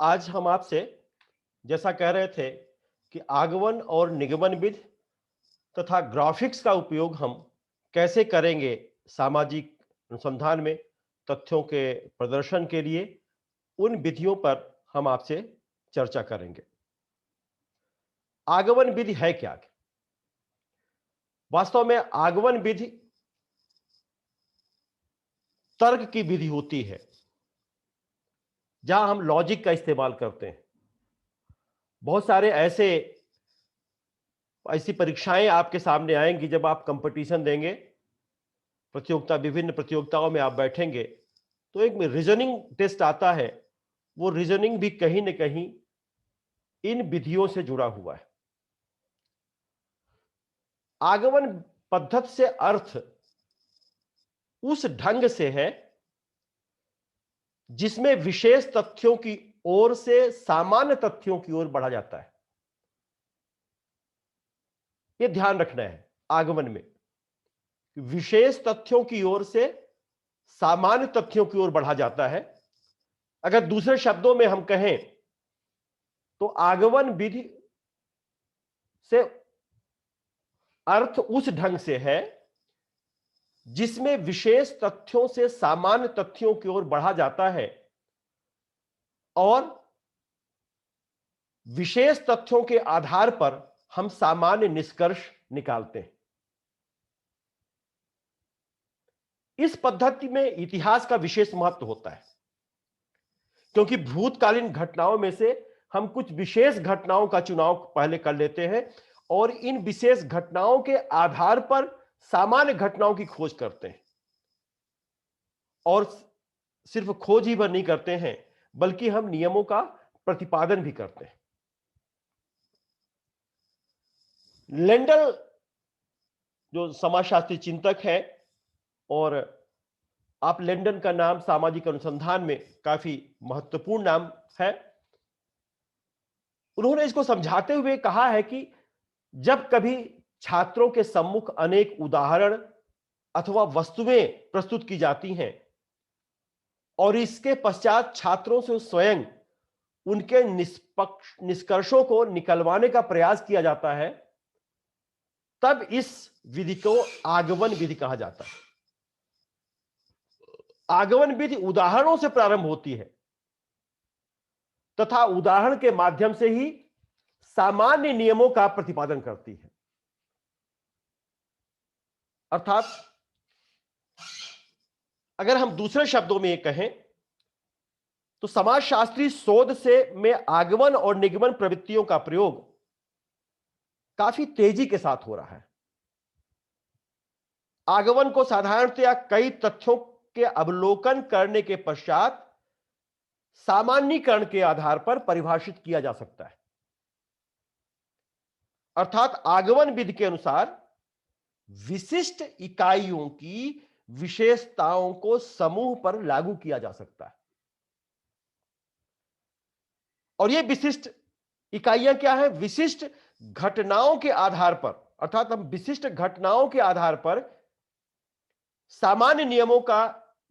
आज हम आपसे जैसा कह रहे थे कि आगमन और निगमन विधि तथा ग्राफिक्स का उपयोग हम कैसे करेंगे सामाजिक अनुसंधान में तथ्यों के प्रदर्शन के लिए, उन विधियों पर हम आपसे चर्चा करेंगे। आगमन विधि है क्या? वास्तव में आगमन विधि तर्क की विधि होती है, जहां हम लॉजिक का इस्तेमाल करते हैं। बहुत सारे ऐसी परीक्षाएं आपके सामने आएंगी जब आप कंपटीशन देंगे, विभिन्न प्रतियोगिताओं में आप बैठेंगे, तो एक रीजनिंग टेस्ट आता है। वो रीजनिंग भी कहीं ना कहीं इन विधियों से जुड़ा हुआ है। आगमन पद्धति से अर्थ उस ढंग से है जिसमें विशेष तथ्यों की ओर से सामान्य तथ्यों की ओर बढ़ा जाता है। यह ध्यान रखना है आगमन में, विशेष तथ्यों की ओर से सामान्य तथ्यों की ओर बढ़ा जाता है। अगर दूसरे शब्दों में हम कहें तो आगमन विधि से अर्थ उस ढंग से है जिसमें विशेष तथ्यों से सामान्य तथ्यों की ओर बढ़ा जाता है और विशेष तथ्यों के आधार पर हम सामान्य निष्कर्ष निकालते हैं। इस पद्धति में इतिहास का विशेष महत्व होता है, क्योंकि भूतकालीन घटनाओं में से हम कुछ विशेष घटनाओं का चुनाव पहले कर लेते हैं और इन विशेष घटनाओं के आधार पर सामान्य घटनाओं की खोज करते हैं। और सिर्फ खोज ही भर नहीं करते हैं, बल्कि हम नियमों का प्रतिपादन भी करते हैं। लेंडल जो समाजशास्त्री चिंतक है, और आप लेंडन का नाम सामाजिक अनुसंधान में काफी महत्वपूर्ण नाम है, उन्होंने इसको समझाते हुए कहा है कि जब कभी छात्रों के सम्मुख अनेक उदाहरण अथवा वस्तुएं प्रस्तुत की जाती हैं और इसके पश्चात छात्रों से स्वयं उनके निष्पक्ष निष्कर्षों को निकलवाने का प्रयास किया जाता है, तब इस विधि को आगमन विधि कहा जाता है। आगमन विधि उदाहरणों से प्रारंभ होती है तथा उदाहरण के माध्यम से ही सामान्य नियमों का प्रतिपादन करती है। अर्थात अगर हम दूसरे शब्दों में यह कहें तो समाजशास्त्री शोध से में आगमन और निगमन प्रवृत्तियों का प्रयोग काफी तेजी के साथ हो रहा है। आगमन को साधारणतया कई तथ्यों के अवलोकन करने के पश्चात सामान्यीकरण के आधार पर परिभाषित किया जा सकता है। अर्थात आगमन विधि के अनुसार विशिष्ट इकाइयों की विशेषताओं को समूह पर लागू किया जा सकता है। और ये विशिष्ट इकाइयां क्या है? विशिष्ट घटनाओं के आधार पर, अर्थात हम विशिष्ट घटनाओं के आधार पर सामान्य नियमों का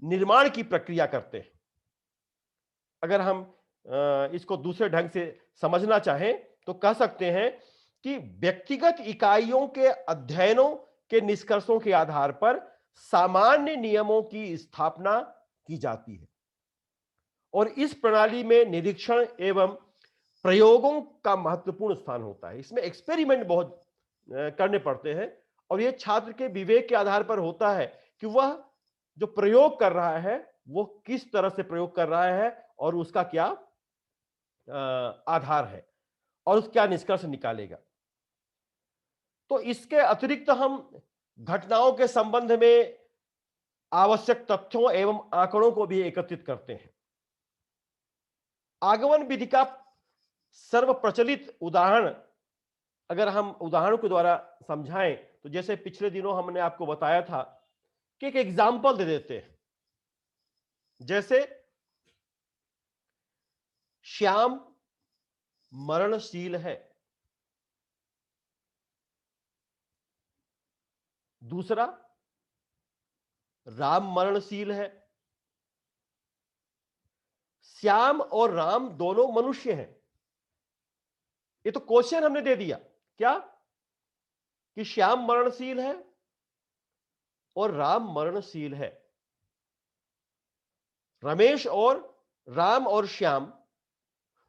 निर्माण की प्रक्रिया करते हैं। अगर हम इसको दूसरे ढंग से समझना चाहें तो कह सकते हैं कि व्यक्तिगत इकाइयों के अध्ययनों के निष्कर्षों के आधार पर सामान्य नियमों की स्थापना की जाती है और इस प्रणाली में निरीक्षण एवं प्रयोगों का महत्वपूर्ण स्थान होता है। इसमें एक्सपेरिमेंट बहुत करने पड़ते हैं और यह छात्र के विवेक के आधार पर होता है कि वह जो प्रयोग कर रहा है वो किस तरह से प्रयोग कर रहा है और उसका क्या आधार है और उस क्या निष्कर्ष निकालेगा। तो इसके अतिरिक्त हम घटनाओं के संबंध में आवश्यक तथ्यों एवं आंकड़ों को भी एकत्रित करते हैं। आगमन विधि का सर्व प्रचलित उदाहरण अगर हम उदाहरण के द्वारा समझाएं तो जैसे पिछले दिनों हमने आपको बताया था कि एक एग्जाम्पल दे देते हैं। जैसे श्याम मरणशील है, दूसरा राम मरणशील है, श्याम और राम दोनों मनुष्य हैं। ये तो क्वेश्चन हमने दे दिया क्या, कि श्याम मरणशील है और राम मरणशील है। रमेश और राम और श्याम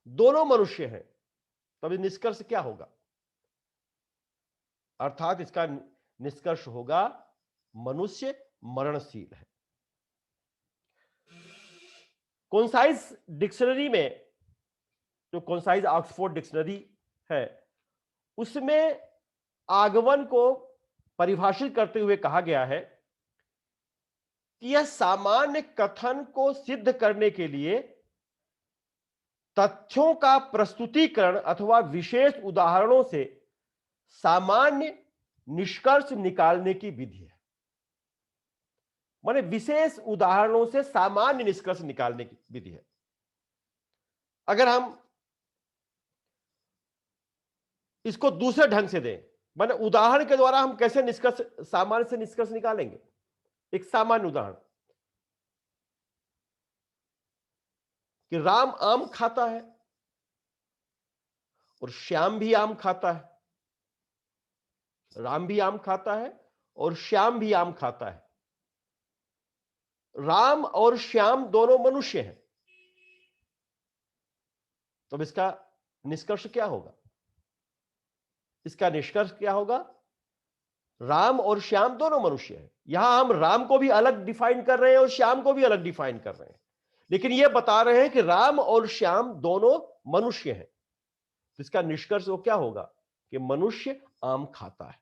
दोनों मनुष्य हैं, तब निष्कर्ष क्या होगा? अर्थात इसका निष्कर्ष होगा मनुष्य मरणशील है। कॉन्साइज डिक्शनरी में, जो कॉन्साइज ऑक्सफोर्ड डिक्शनरी है, उसमें आगमन को परिभाषित करते हुए कहा गया है कि यह सामान्य कथन को सिद्ध करने के लिए तथ्यों का प्रस्तुतिकरण अथवा विशेष उदाहरणों से सामान्य निष्कर्ष निकालने की विधि है। माने विशेष उदाहरणों से सामान्य निष्कर्ष निकालने की विधि है। अगर हम इसको दूसरे ढंग से दें, माने उदाहरण के द्वारा हम कैसे निष्कर्ष, सामान्य से निष्कर्ष निकालेंगे? एक सामान्य उदाहरण कि राम आम खाता है और श्याम भी आम खाता है। राम भी आम खाता है और श्याम भी आम खाता है। राम और श्याम दोनों मनुष्य हैं, तो इसका निष्कर्ष क्या होगा? इसका निष्कर्ष क्या होगा? राम और श्याम दोनों मनुष्य हैं। यहां हम राम को भी अलग डिफाइन कर रहे हैं और श्याम को भी अलग डिफाइन कर रहे हैं, लेकिन यह बता रहे हैं कि राम और श्याम दोनों मनुष्य हैं। तो इसका निष्कर्ष वो क्या होगा कि मनुष्य आम खाता है।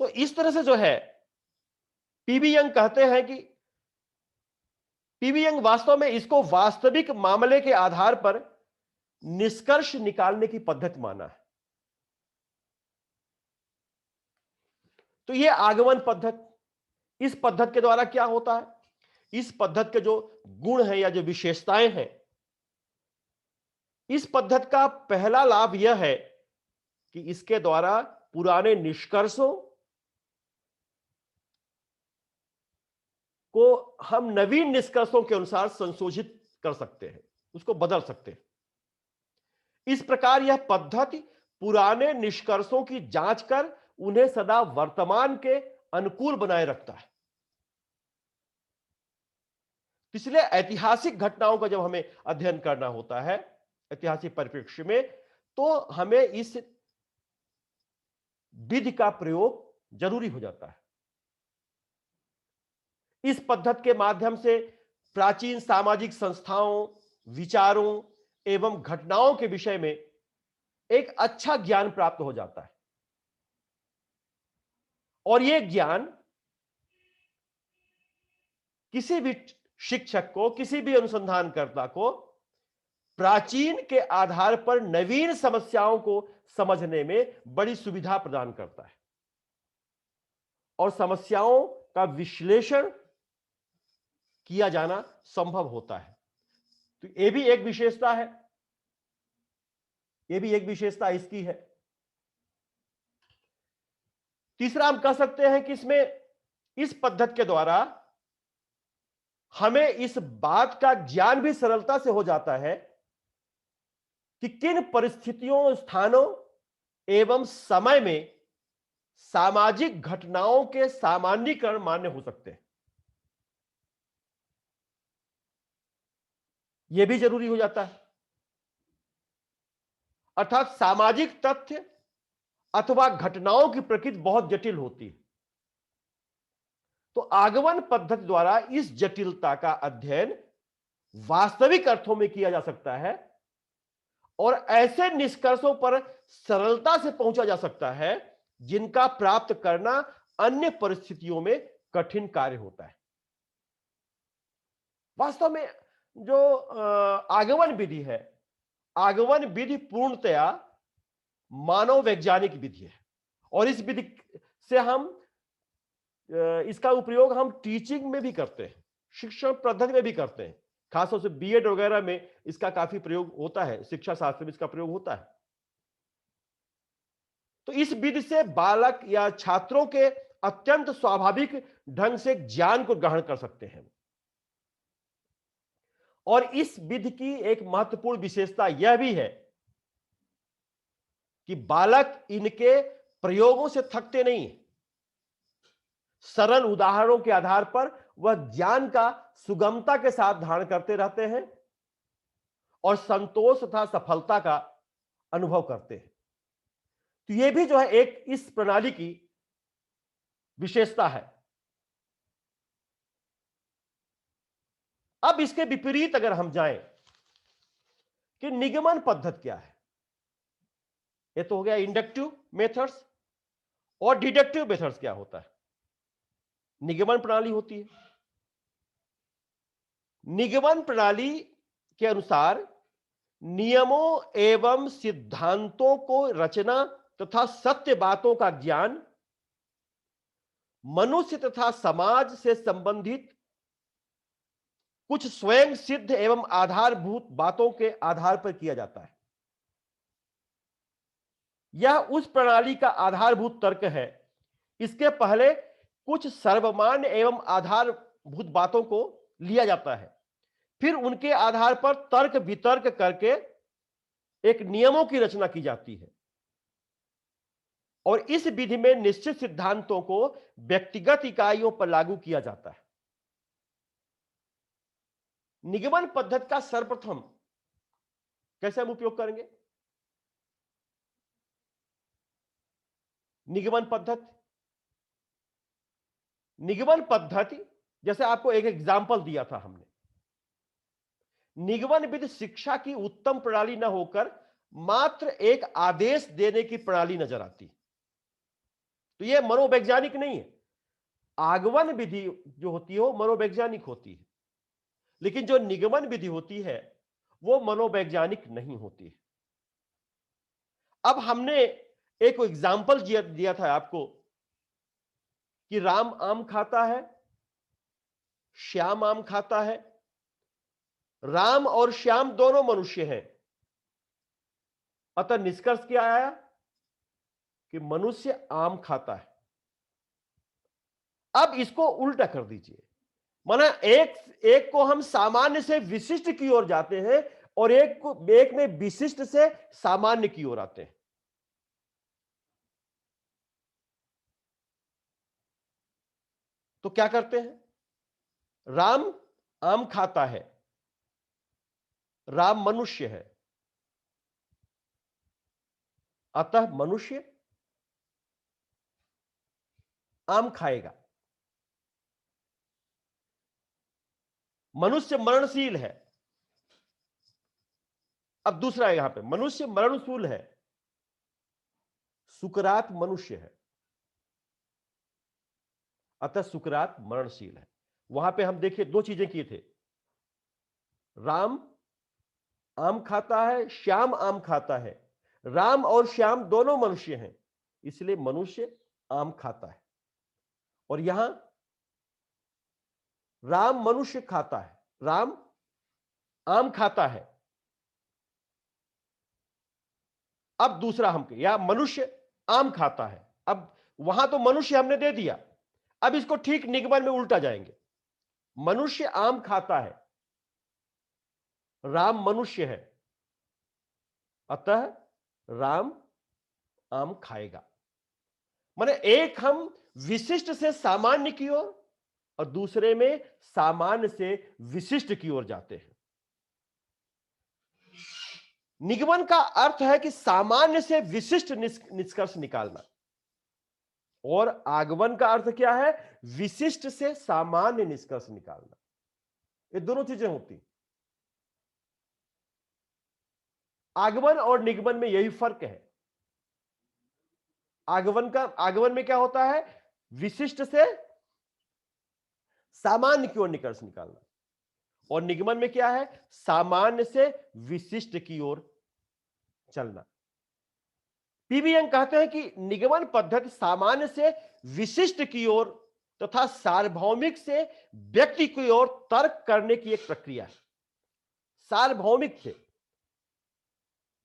तो इस तरह से जो है, पीवी यंग कहते हैं कि पीवी यंग वास्तव में इसको वास्तविक मामले के आधार पर निष्कर्ष निकालने की पद्धति माना है। तो यह आगमन पद्धति, इस पद्धति के द्वारा क्या होता है? इस पद्धति के जो गुण हैं या जो विशेषताएं हैं, इस पद्धति का पहला लाभ यह है कि इसके द्वारा पुराने निष्कर्षों को हम नवीन निष्कर्षों के अनुसार संशोधित कर सकते हैं, उसको बदल सकते हैं। इस प्रकार यह पद्धति पुराने निष्कर्षों की जांच कर उन्हें सदा वर्तमान के अनुकूल बनाए रखता है। इसलिए ऐतिहासिक घटनाओं का जब हमें अध्ययन करना होता है ऐतिहासिक परिप्रेक्ष्य में, तो हमें इस विधि का प्रयोग जरूरी हो जाता है। इस पद्धति के माध्यम से प्राचीन सामाजिक संस्थाओं, विचारों एवं घटनाओं के विषय में एक अच्छा ज्ञान प्राप्त हो जाता है, और यह ज्ञान किसी भी शिक्षक को, किसी भी अनुसंधानकर्ता को प्राचीन के आधार पर नवीन समस्याओं को समझने में बड़ी सुविधा प्रदान करता है और समस्याओं का विश्लेषण किया जाना संभव होता है। तो यह भी एक विशेषता है, यह भी एक विशेषता इसकी है। तीसरा हम कह सकते हैं कि इसमें, इस पद्धति के द्वारा हमें इस बात का ज्ञान भी सरलता से हो जाता है कि किन परिस्थितियों, स्थानों एवं समय में सामाजिक घटनाओं के सामान्यीकरण मान्य हो सकते हैं। यह भी जरूरी हो जाता है। अर्थात सामाजिक तथ्य अथवा घटनाओं की प्रकृति बहुत जटिल होती है, तो आगमन पद्धति द्वारा इस जटिलता का अध्ययन वास्तविक अर्थों में किया जा सकता है और ऐसे निष्कर्षों पर सरलता से पहुंचा जा सकता है जिनका प्राप्त करना अन्य परिस्थितियों में कठिन कार्य होता है। वास्तव में जो आगमन विधि है, आगमन विधि पूर्णतया मानव वैज्ञानिक विधि है, और इस विधि से हम इसका उपयोग हम टीचिंग में भी करते हैं, शिक्षण पद्धति में भी करते हैं। खासतौर से बीएड वगैरह में इसका काफी प्रयोग होता है, शिक्षा शास्त्र में इसका प्रयोग होता है। तो इस विधि से बालक या छात्रों के अत्यंत स्वाभाविक ढंग से ज्ञान को ग्रहण कर सकते हैं। और इस विधि की एक महत्वपूर्ण विशेषता यह भी है कि बालक इनके प्रयोगों से थकते नहीं। सरल उदाहरणों के आधार पर वह ज्ञान का सुगमता के साथ धारण करते रहते हैं और संतोष तथा सफलता का अनुभव करते हैं। तो यह भी जो है एक इस प्रणाली की विशेषता है। अब इसके विपरीत अगर हम जाएं कि निगमन पद्धति क्या है, ये तो हो गया इंडक्टिव मेथड्स। और डिडक्टिव मेथड्स क्या होता है? निगमन प्रणाली होती है। निगमन प्रणाली के अनुसार नियमों एवं सिद्धांतों को रचना तथा सत्य बातों का ज्ञान मनुष्य तथा समाज से संबंधित कुछ स्वयं सिद्ध एवं आधारभूत बातों के आधार पर किया जाता है। यह उस प्रणाली का आधारभूत तर्क है। इसके पहले कुछ सर्वमान्य एवं आधारभूत बातों को लिया जाता है, फिर उनके आधार पर तर्क वितर्क करके एक नियमों की रचना की जाती है और इस विधि में निश्चित सिद्धांतों को व्यक्तिगत इकाइयों पर लागू किया जाता है। निगमन पद्धति का सर्वप्रथम कैसे हम उपयोग करेंगे? निगमन पद्धति जैसे आपको एक एग्जाम्पल दिया था हमने, निगमन विधि शिक्षा की उत्तम प्रणाली न होकर मात्र एक आदेश देने की प्रणाली नजर आती। तो यह मनोवैज्ञानिक नहीं है। आगमन विधि जो होती है वो मनोवैज्ञानिक होती है, लेकिन जो निगमन विधि होती है वो मनोवैज्ञानिक नहीं होती है। अब हमने एक एग्जाम्पल दिया था आपको कि राम आम खाता है, श्याम आम खाता है। राम और श्याम दोनों मनुष्य हैं, अतः निष्कर्ष क्या आया कि मनुष्य आम खाता है। अब इसको उल्टा कर दीजिए, माना एक को हम सामान्य से विशिष्ट की ओर जाते हैं और एक में विशिष्ट से सामान्य की ओर आते हैं। तो क्या करते हैं? राम आम खाता है, राम मनुष्य है, अतः मनुष्य आम खाएगा। मनुष्य मरणशील है। अब दूसरा यहां पे मनुष्य मरणशील है, सुकरात मनुष्य है, अतः सुकरात मरणशील है। वहां पे हम देखिए दो चीजें किए थे, राम आम खाता है, श्याम आम खाता है। राम और श्याम दोनों मनुष्य हैं, इसलिए मनुष्य आम खाता है। और यहां राम मनुष्य खाता है, राम आम खाता है। अब दूसरा हम या मनुष्य आम खाता है। अब वहां तो मनुष्य हमने दे दिया, अब इसको ठीक निगमन में उल्टा जाएंगे। मनुष्य आम खाता है, राम मनुष्य है, अतः राम आम खाएगा। माने एक हम विशिष्ट से सामान्य की ओर और दूसरे में सामान्य से विशिष्ट की ओर जाते हैं। निगमन का अर्थ है कि सामान्य से विशिष्ट निष्कर्ष निकालना, और आगमन का अर्थ क्या है? विशिष्ट से सामान्य निष्कर्ष निकालना। ये दोनों चीजें होती। आगमन और निगमन में यही फर्क है। आगमन में क्या होता है? विशिष्ट से सामान्य की ओर निष्कर्ष निकालना, और निगमन में क्या है? सामान्य से विशिष्ट की ओर चलना। पीबीएन कहते हैं कि निगमन पद्धति सामान्य से विशिष्ट की ओर तथा सार्वभौमिक से व्यक्ति की ओर तर्क करने की एक प्रक्रिया है। सार्वभौमिक से,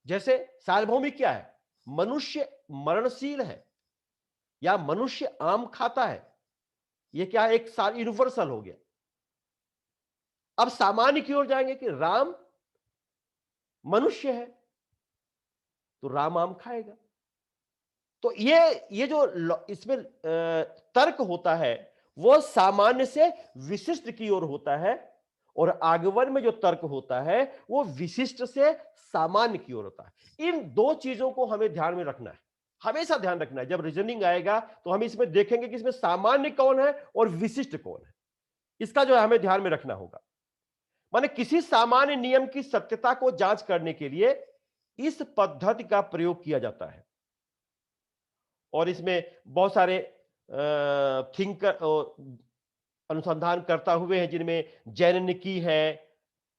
जैसे सार्वभौमिक क्या है? मनुष्य मरणशील है या मनुष्य आम खाता है, यह क्या है? एक यूनिवर्सल हो गया। अब सामान्य की ओर जाएंगे कि राम मनुष्य है तो राम आम खाएगा। तो ये जो इसमें तर्क होता है वो सामान्य से विशिष्ट की ओर होता है, और आगमन में जो तर्क होता है वो विशिष्ट से सामान्य की ओर होता है। इन दो चीजों को हमें ध्यान में रखना है, हमेशा ध्यान रखना है। जब रीजनिंग आएगा तो हम इसमें देखेंगे कि इसमें सामान्य कौन है और विशिष्ट कौन है, इसका जो है हमें ध्यान में रखना होगा। माने किसी सामान्य नियम की सत्यता को जांच करने के लिए इस पद्धति का प्रयोग किया जाता है, और इसमें बहुत सारे थिंकर अनुसंधान करता हुए हैं, जिनमें जैननिकी है,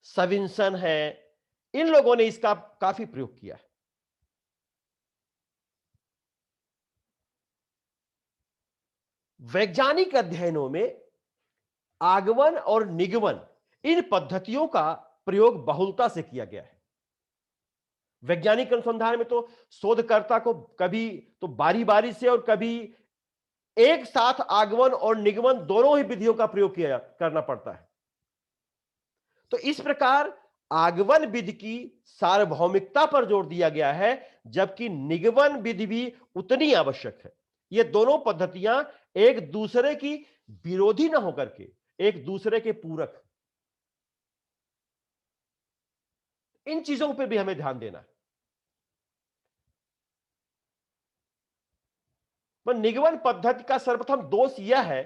सविंसन है, इन लोगों ने इसका काफी प्रयोग किया है। वैज्ञानिक अध्ययनों में आगमन और निगमन इन पद्धतियों का प्रयोग बहुलता से किया गया है। वैज्ञानिक अनुसंधान में तो शोधकर्ता को कभी तो बारी बारी से और कभी एक साथ आगमन और निगमन दोनों ही विधियों का प्रयोग किया करना पड़ता है। तो इस प्रकार आगमन विधि की सार्वभौमिकता पर जोर दिया गया है, जबकि निगमन विधि भी उतनी आवश्यक है। ये दोनों पद्धतियां एक दूसरे की विरोधी ना होकर के एक दूसरे के पूरक, इन चीजों पर भी हमें ध्यान देना है। पर निगमन पद्धति का सर्वप्रथम दोष यह है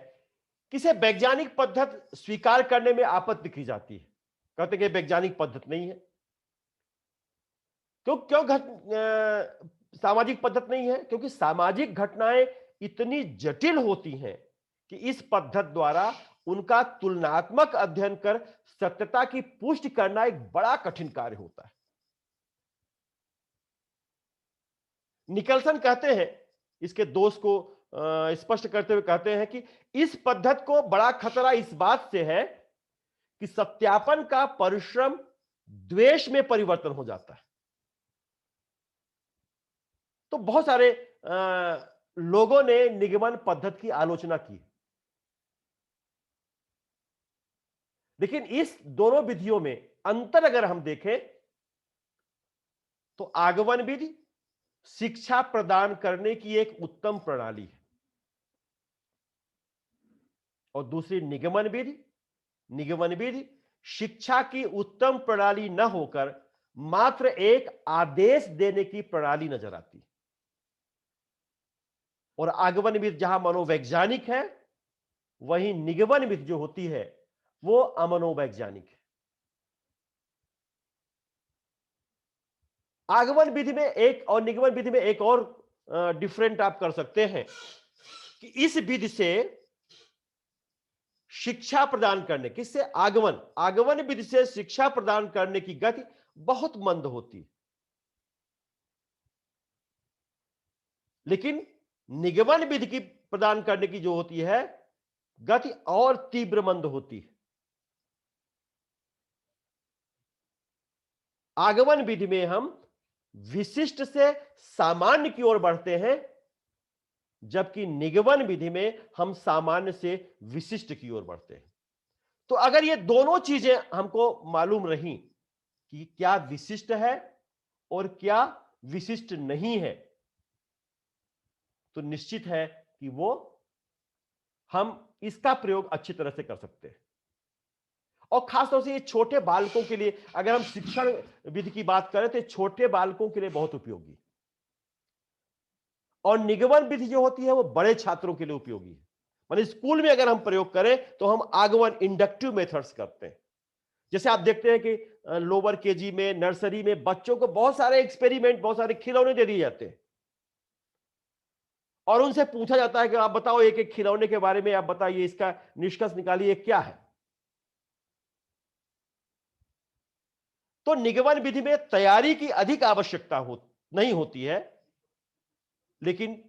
कि इसे वैज्ञानिक पद्धति स्वीकार करने में आपत्ति की जाती है। कहते हैं कि वैज्ञानिक पद्धति नहीं है। क्यों क्यों सामाजिक पद्धति नहीं है? क्योंकि सामाजिक घटनाएं इतनी जटिल होती हैं कि इस पद्धति द्वारा उनका तुलनात्मक अध्ययन कर सत्यता की पुष्टि करना एक बड़ा कठिन कार्य होता है। निकलसन कहते हैं, इसके दोष को स्पष्ट करते हुए कहते हैं कि इस पद्धति को बड़ा खतरा इस बात से है कि सत्यापन का परिश्रम द्वेष में परिवर्तन हो जाता है। तो बहुत सारे लोगों ने निगमन पद्धति की आलोचना की, लेकिन इस दोनों विधियों में अंतर अगर हम देखें तो आगमन विधि शिक्षा प्रदान करने की एक उत्तम प्रणाली है, और दूसरी निगमन विधि शिक्षा की उत्तम प्रणाली न होकर मात्र एक आदेश देने की प्रणाली नजर आती है। और आगमन विधि जहां मनोवैज्ञानिक है, वहीं निगमन विधि जो होती है वो अमनोवैज्ञानिक है। आगमन विधि में एक और निगमन विधि में एक और डिफरेंट आप कर सकते हैं कि इस विधि से शिक्षा प्रदान करने, किससे? आगमन विधि से शिक्षा प्रदान करने की गति बहुत मंद होती है, लेकिन निगमन विधि की प्रदान करने की जो होती है गति और तीव्र मंद होती है। आगमन विधि में हम विशिष्ट से सामान्य की ओर बढ़ते हैं, जबकि निगमन विधि में हम सामान्य से विशिष्ट की ओर बढ़ते हैं। तो अगर ये दोनों चीजें हमको मालूम रही कि क्या विशिष्ट है और क्या विशिष्ट नहीं है, तो निश्चित है कि वो हम इसका प्रयोग अच्छी तरह से कर सकते हैं। और खासतौर से ये छोटे बालकों के लिए, अगर हम शिक्षण विधि की बात करें तो छोटे बालकों के लिए बहुत उपयोगी, और निगमन विधि जो होती है वो बड़े छात्रों के लिए उपयोगी है। माने स्कूल में अगर हम प्रयोग करें तो हम आगमन इंडक्टिव मेथड्स करते हैं। जैसे आप देखते हैं कि लोअर केजी में, नर्सरी में बच्चों को बहुत सारे एक्सपेरिमेंट, बहुत सारे खिलौने दे दिए जाते हैं, और उनसे पूछा जाता है कि आप बताओ एक एक खिलौने के बारे में, आप बताइए, इसका निष्कर्ष निकालिए क्या है। तो निगमन विधि में तैयारी की अधिक आवश्यकता नहीं होती है, लेकिन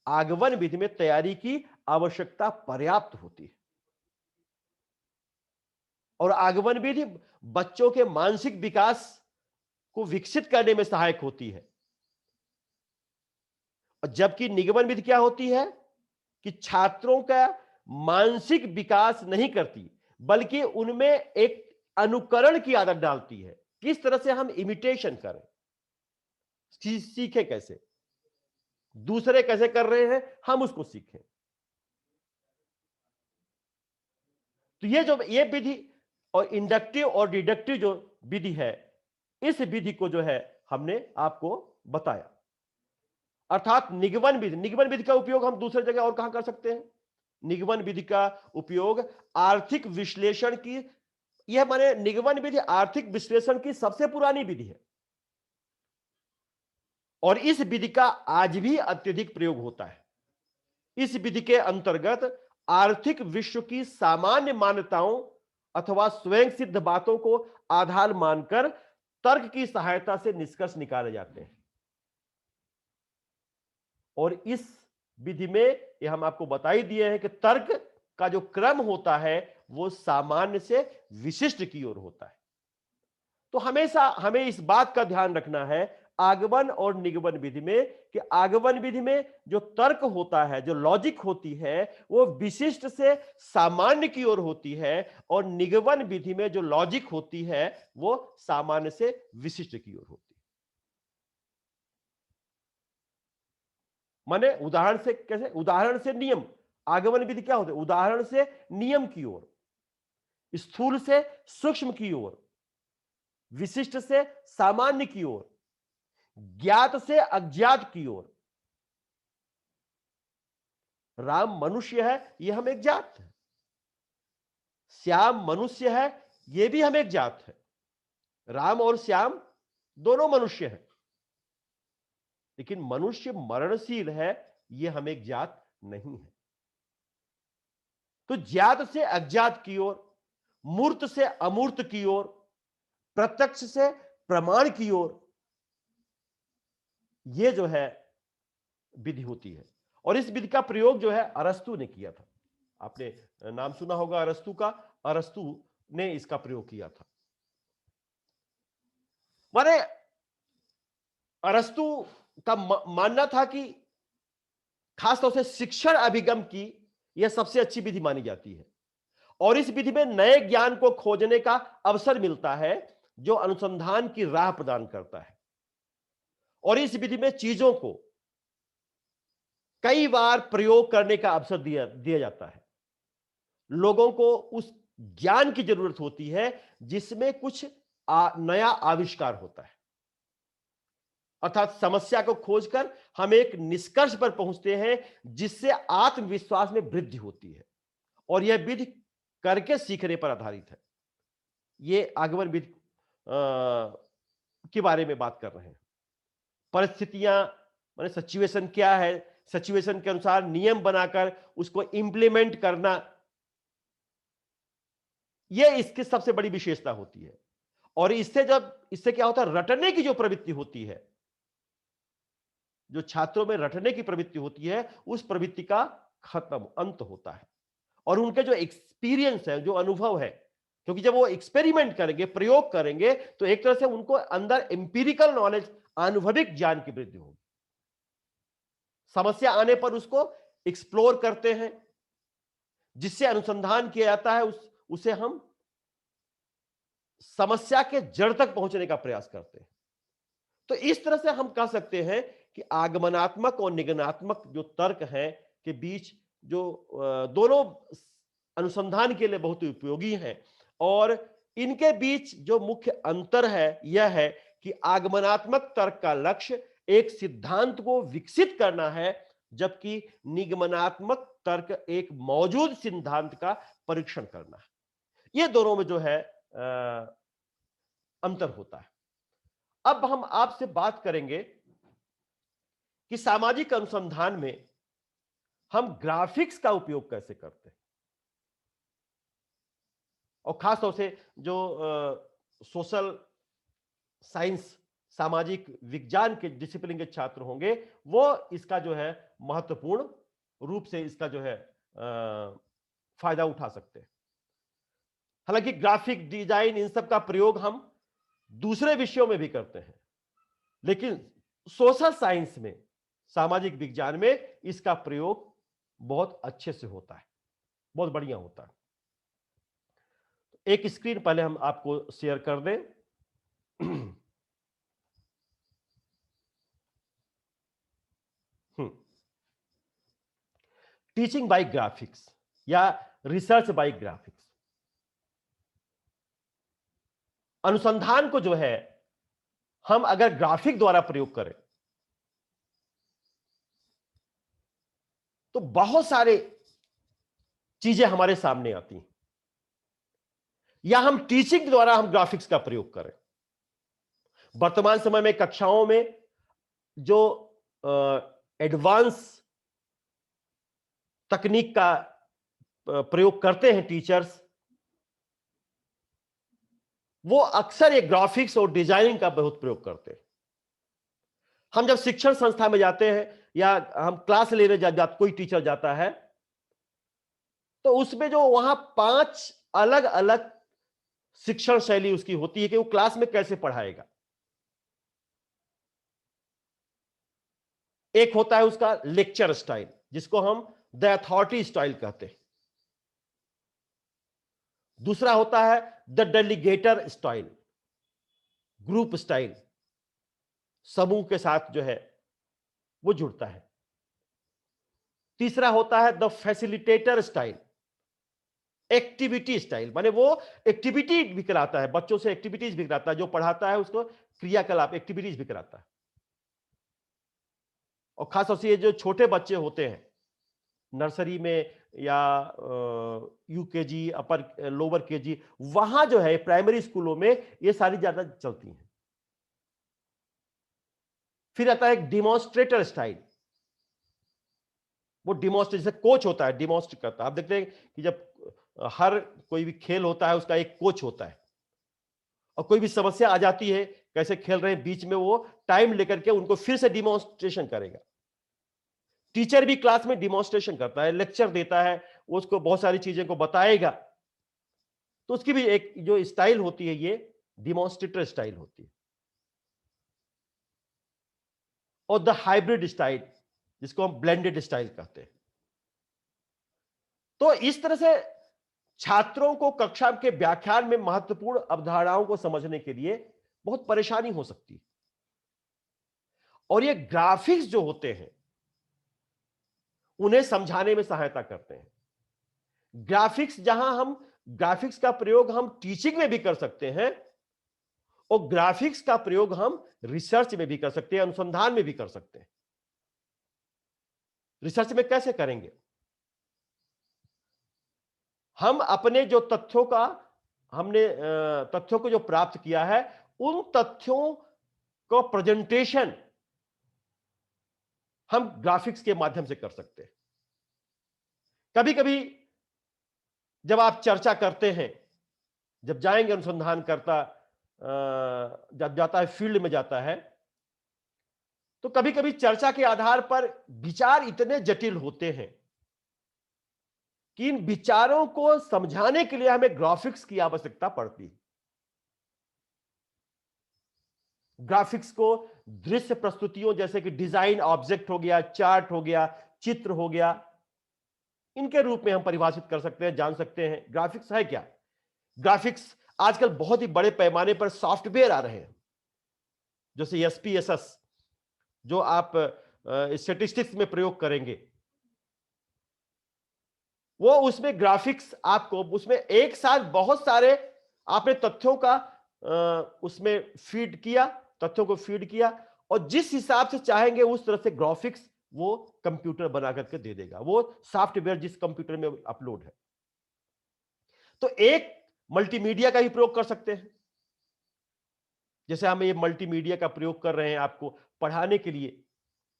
आगमन विधि में तैयारी की आवश्यकता पर्याप्त होती है। और आगमन विधि बच्चों के मानसिक विकास को विकसित करने में सहायक होती है, और जबकि निगमन विधि क्या होती है कि छात्रों का मानसिक विकास नहीं करती, बल्कि उनमें एक अनुकरण की आदत डालती है। किस तरह से हम इमिटेशन करें, सीखें कैसे, दूसरे कैसे कर रहे हैं हम उसको सीखें। तो ये विधि और इंडक्टिव और डिडक्टिव जो विधि है, इस विधि को जो है हमने आपको बताया। अर्थात निगमन विधि का उपयोग हम दूसरी जगह और कहां कर सकते हैं? निगमन विधि का उपयोग आर्थिक विश्लेषण की, यह माने निगमन विधि आर्थिक विश्लेषण की सबसे पुरानी विधि है और इस विधि का आज भी अत्यधिक प्रयोग होता है। इस विधि के अंतर्गत आर्थिक विश्व की सामान्य मान्यताओं अथवा स्वयं सिद्ध बातों को आधार मानकर तर्क की सहायता से निष्कर्ष निकाले जाते हैं। और इस विधि में ये हम आपको बता ही दिए हैं कि तर्क का जो क्रम होता है वो सामान्य से विशिष्ट की ओर होता है। तो हमेशा हमें इस बात का ध्यान रखना है आगमन और निगमन विधि में कि आगमन विधि में जो तर्क होता है, जो लॉजिक होती है, वो विशिष्ट से सामान्य की ओर होती है और निगमन विधि में जो लॉजिक होती है वो सामान्य से विशिष्ट की ओर होती है। माने उदाहरण से कैसे? उदाहरण से नियम। आगमन विधि क्या होता है? उदाहरण से नियम की ओर, स्थूल से सूक्ष्म की ओर, विशिष्ट से सामान्य की ओर, ज्ञात से अज्ञात की ओर। राम मनुष्य है, यह हम एक जात है। श्याम मनुष्य है, यह भी हम एक जात है। राम और श्याम दोनों मनुष्य हैं, लेकिन मनुष्य मरणशील है, यह हम एक जात नहीं है। तो ज्ञात से अज्ञात की ओर, मूर्त से अमूर्त की ओर, प्रत्यक्ष से प्रमाण की ओर, यह जो है विधि होती है। और इस विधि का प्रयोग जो है अरस्तु ने किया था। आपने नाम सुना होगा अरस्तु का। अरस्तु ने इसका प्रयोग किया था। माने अरस्तु का मानना था कि खासतौर से शिक्षण अभिगम की यह सबसे अच्छी विधि मानी जाती है और इस विधि में नए ज्ञान को खोजने का अवसर मिलता है जो अनुसंधान की राह प्रदान करता है। और इस विधि में चीजों को कई बार प्रयोग करने का अवसर दिया जाता है। लोगों को उस ज्ञान की जरूरत होती है जिसमें कुछ नया आविष्कार होता है। अर्थात समस्या को खोजकर हम एक निष्कर्ष पर पहुंचते हैं जिससे आत्मविश्वास में वृद्धि होती है और यह विधि करके सीखने पर आधारित है। यह आगमन विधि के बारे में बात कर रहे हैं। परिस्थितियां माने सिचुएशन क्या है, सिचुएशन के अनुसार नियम बनाकर उसको इंप्लीमेंट करना, यह इसकी सबसे बड़ी विशेषता होती है। और इससे क्या होता है, रटने की जो प्रवृत्ति होती है, जो छात्रों में रटने की प्रवृत्ति होती है, उस प्रवृत्ति का खत्म अंत होता है और उनके जो एक्सपीरियंस है, जो अनुभव है, क्योंकि जब वो एक्सपेरिमेंट करेंगे, प्रयोग करेंगे, तो एक तरह से उनको अंदर एम्पिरिकल नॉलेज, आनुभविक ज्ञान की वृद्धि होगी। समस्या आने पर उसको एक्सप्लोर करते हैं, जिससे अनुसंधान किया जाता है, उसे हम समस्या के जड़ तक पहुंचने का प्रयास करते हैं। तो इस तरह से हम कह सकते हैं कि आगमनात्मक और निगमनात्मक जो तर्क है के बीच जो दोनों अनुसंधान के लिए बहुत उपयोगी हैं और इनके बीच जो मुख्य अंतर है यह है कि आगमनात्मक तर्क का लक्ष्य एक सिद्धांत को विकसित करना है, जबकि निगमनात्मक तर्क एक मौजूद सिद्धांत का परीक्षण करना है। यह दोनों में जो है अंतर होता है। अब हम आपसे बात करेंगे कि सामाजिक अनुसंधान में हम ग्राफिक्स का उपयोग कैसे करते हैं और खासतौर से जो सोशल साइंस, सामाजिक विज्ञान के डिसिप्लिन के छात्र होंगे, वो इसका जो है महत्वपूर्ण रूप से इसका जो है फायदा उठा सकते हैं। हालांकि ग्राफिक डिजाइन इन सब का प्रयोग हम दूसरे विषयों में भी करते हैं, लेकिन सोशल साइंस में, सामाजिक विज्ञान में इसका प्रयोग बहुत अच्छे से होता है, बहुत बढ़िया होता है। एक स्क्रीन पहले हम आपको शेयर कर दें। टीचिंग बाय ग्राफिक्स या रिसर्च बाय ग्राफिक्स, अनुसंधान को जो है हम अगर ग्राफिक द्वारा प्रयोग करें तो बहुत सारे चीजें हमारे सामने आती हैं, या हम टीचिंग द्वारा हम ग्राफिक्स का प्रयोग करें। वर्तमान समय में कक्षाओं में जो एडवांस तकनीक का प्रयोग करते हैं टीचर्स, वो अक्सर ये ग्राफिक्स और डिजाइनिंग का बहुत प्रयोग करते हैं। हम जब शिक्षण संस्था में जाते हैं या हम क्लास लेने कोई टीचर जाता है तो उसमें जो वहां 5 अलग अलग शिक्षण शैली उसकी होती है कि वो क्लास में कैसे पढ़ाएगा। एक होता है उसका लेक्चर स्टाइल, जिसको हम द अथॉरिटी स्टाइल कहते हैं। दूसरा होता है the delegator style, group style, समूह के साथ जो है वो जुड़ता है। तीसरा होता है the facilitator style, activity style, माने वो एक्टिविटी भी कराता है, बच्चों से एक्टिविटीज भी कराता है, जो पढ़ाता है उसको क्रियाकलाप एक्टिविटीज भी कराता है। और खासतौर से ये जो छोटे बच्चे होते हैं नर्सरी में या यूकेजी, अपर लोअर केजी, वहां जो है प्राइमरी स्कूलों में ये सारी ज्यादा चलती हैं। फिर आता है एक डिमॉन्स्ट्रेटर स्टाइल, वो डिमॉन्स्ट्रेट जैसे कोच होता है, डिमॉन्स्ट्रेट करता है। आप देखते हैं कि जब हर कोई भी खेल होता है उसका एक कोच होता है, और कोई भी समस्या आ जाती है कैसे खेल रहे हैं, बीच में वो टाइम लेकर के उनको फिर से डिमॉन्स्ट्रेशन करेगा। टीचर भी क्लास में डिमॉन्स्ट्रेशन करता है, लेक्चर देता है, उसको बहुत सारी चीजें को बताएगा। तो उसकी भी एक जो स्टाइल होती है ये डिमॉन्स्ट्रेटर स्टाइल होती है। और द हाइब्रिड स्टाइल, जिसको हम ब्लेंडेड स्टाइल कहते हैं। तो इस तरह से छात्रों को कक्षा के व्याख्यान में महत्वपूर्ण अवधारणाओं को समझने के लिए बहुत परेशानी हो सकती है। और ये ग्राफिक्स जो होते हैं उन्हें समझाने में सहायता करते हैं। ग्राफिक्स का प्रयोग हम टीचिंग में भी कर सकते हैं, और ग्राफिक्स का प्रयोग हम रिसर्च में भी कर सकते हैं, अनुसंधान में भी कर सकते हैं। रिसर्च में कैसे करेंगे? हम अपने जो तथ्यों को जो प्राप्त किया है, उन तथ्यों को प्रेजेंटेशन हम ग्राफिक्स के माध्यम से कर सकते हैं। कभी कभी जब आप चर्चा करते हैं, जब जाएंगे अनुसंधानकर्ता जब जाता है फील्ड में जाता है, तो कभी कभी चर्चा के आधार पर विचार इतने जटिल होते हैं कि इन विचारों को समझाने के लिए हमें ग्राफिक्स की आवश्यकता पड़ती है। ग्राफिक्स को दृश्य प्रस्तुतियों जैसे कि डिजाइन ऑब्जेक्ट हो गया, चार्ट हो गया, चित्र हो गया, इनके रूप में हम परिभाषित कर सकते हैं, जान सकते हैं ग्राफिक्स है क्या। ग्राफिक्स आजकल बहुत ही बड़े पैमाने पर सॉफ्टवेयर आ रहे हैं, जैसे एसपीएसएस, जो आप स्टैटिस्टिक्स में प्रयोग करेंगे, वो उसमें ग्राफिक्स आपको उसमें एक साथ बहुत सारे आपने तथ्यों का उसमें फीड किया, तथ्यों को फीड किया, और जिस हिसाब से चाहेंगे उस तरह से ग्राफिक्स वो कंप्यूटर बना करके दे देगा, वो सॉफ्टवेयर जिस कंप्यूटर में अपलोड है। तो एक मल्टीमीडिया का भी प्रयोग कर सकते हैं, जैसे हम ये मल्टीमीडिया का प्रयोग कर रहे हैं आपको पढ़ाने के लिए,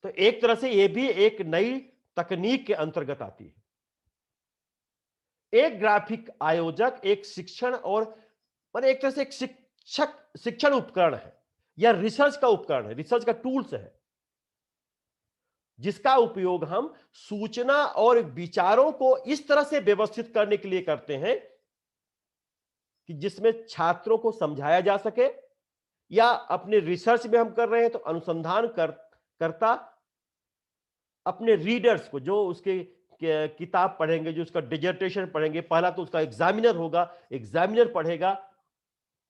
तो एक तरह से ये भी एक नई तकनीक के अंतर्गत आती है। एक ग्राफिक आयोजक एक शिक्षण और माने एक तरह से एक शिक्षण उपकरण है, या रिसर्च का उपकरण है, रिसर्च का टूल्स है, जिसका उपयोग हम सूचना और विचारों को इस तरह से व्यवस्थित करने के लिए करते हैं कि जिसमें छात्रों को समझाया जा सके, या अपने रिसर्च में हम कर रहे हैं तो अनुसंधान करता अपने रीडर्स को, जो उसके किताब पढ़ेंगे, जो उसका डिजर्टेशन पढ़ेंगे, पहला तो उसका एग्जामिनर होगा, एग्जामिनर पढ़ेगा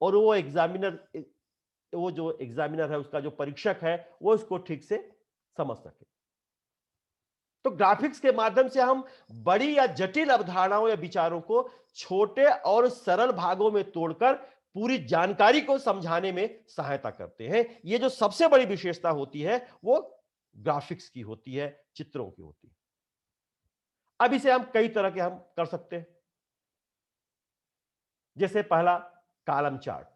और वो जो एग्जामिनर है, उसका जो परीक्षक है, वो उसको ठीक से समझ सके। तो ग्राफिक्स के माध्यम से हम बड़ी या जटिल अवधारणाओं या विचारों को छोटे और सरल भागों में तोड़कर पूरी जानकारी को समझाने में सहायता करते हैं। ये जो सबसे बड़ी विशेषता होती है वो ग्राफिक्स की होती है, चित्रों की होती है। अब इसे हम कई तरह के हम कर सकते हैं। जैसे पहला, कॉलम चार्ट।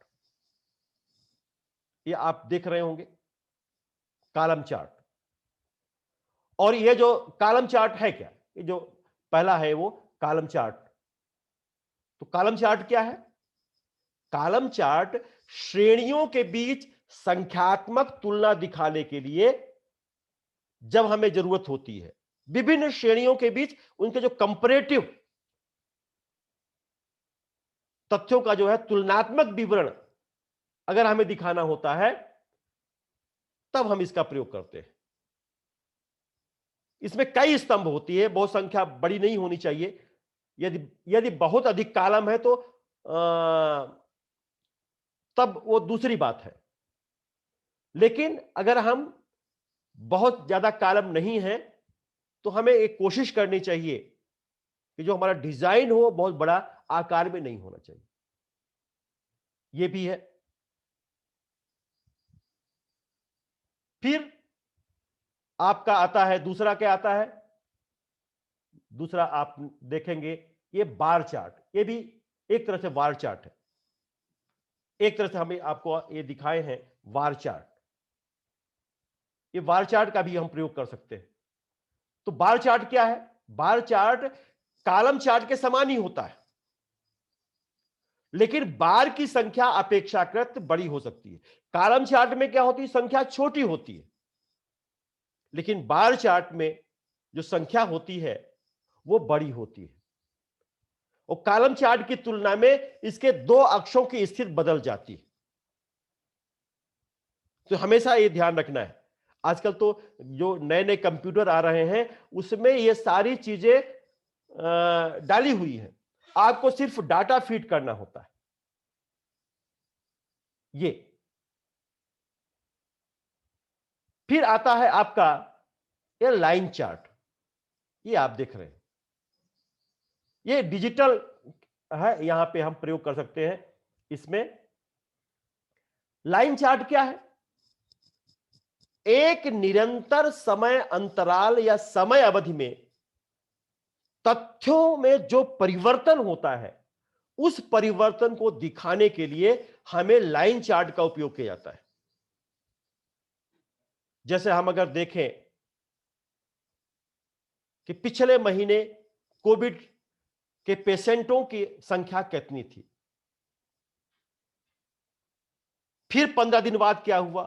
ये आप देख रहे होंगे, कॉलम चार्ट। और ये जो कॉलम चार्ट है क्या, ये जो पहला है वो कॉलम चार्ट। तो कॉलम चार्ट क्या है? कॉलम चार्ट श्रेणियों के बीच संख्यात्मक तुलना दिखाने के लिए जब हमें जरूरत होती है, विभिन्न श्रेणियों के बीच उनके जो कंपैरेटिव तथ्यों का जो है तुलनात्मक विवरण अगर हमें दिखाना होता है, तब हम इसका प्रयोग करते हैं। इसमें कई स्तंभ होती है, बहुत संख्या बड़ी नहीं होनी चाहिए। यदि यदि बहुत अधिक कॉलम है तो तब वो दूसरी बात है। लेकिन अगर हम बहुत ज्यादा कॉलम नहीं है तो हमें एक कोशिश करनी चाहिए कि जो हमारा डिजाइन हो बहुत बड़ा आकार में नहीं होना चाहिए। यह भी है। फिर आपका आता है, दूसरा क्या आता है? दूसरा आप देखेंगे ये बार चार्ट। ये भी एक तरह से बार चार्ट है। एक तरह से हमें आपको ये दिखाए हैं बार चार्ट। ये बार चार्ट का भी हम प्रयोग कर सकते हैं। तो बार चार्ट क्या है? बार चार्ट कॉलम चार्ट के समान ही होता है, लेकिन बार की संख्या अपेक्षाकृत बड़ी हो सकती है। कॉलम चार्ट में क्या होती है? संख्या छोटी होती है, लेकिन बार चार्ट में जो संख्या होती है वो बड़ी होती है। और कॉलम चार्ट की तुलना में इसके दो अक्षों की स्थिति बदल जाती है। तो हमेशा ये ध्यान रखना है। आजकल तो जो नए नए कंप्यूटर आ रहे हैं उसमें ये सारी चीजें डाली हुई है, आपको सिर्फ डाटा फीड करना होता है। ये फिर आता है आपका ये लाइन चार्ट। ये आप देख रहे हैं, ये डिजिटल है, यहां पे हम प्रयोग कर सकते हैं। इसमें लाइन चार्ट क्या है? एक निरंतर समय अंतराल या समय अवधि में तथ्यों में जो परिवर्तन होता है उस परिवर्तन को दिखाने के लिए हमें लाइन चार्ट का उपयोग किया जाता है। जैसे हम अगर देखें कि पिछले महीने कोविड के पेशेंटों की संख्या कितनी थी, फिर 15 दिन बाद क्या हुआ,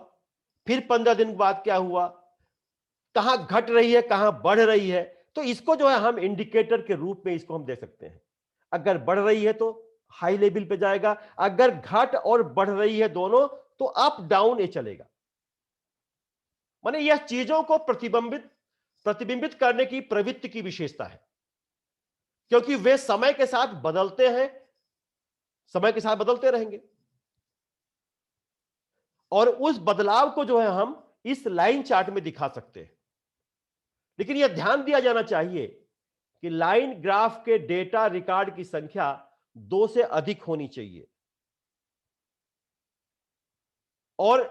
फिर 15 दिन बाद क्या हुआ, कहां घट रही है कहां बढ़ रही है, तो इसको जो है हम इंडिकेटर के रूप में इसको हम दे सकते हैं। अगर बढ़ रही है तो हाई लेवल पे जाएगा, अगर घट और बढ़ रही है दोनों तो अप डाउन ये चलेगा। माने यह चीजों को प्रतिबिंबित करने की प्रवृत्ति की विशेषता है, क्योंकि वे समय के साथ बदलते हैं, समय के साथ बदलते रहेंगे और उस बदलाव को जो है हम इस लाइन चार्ट में दिखा सकते हैं। लेकिन यह ध्यान दिया जाना चाहिए कि लाइन ग्राफ के डेटा रिकॉर्ड की संख्या 2 से अधिक होनी चाहिए और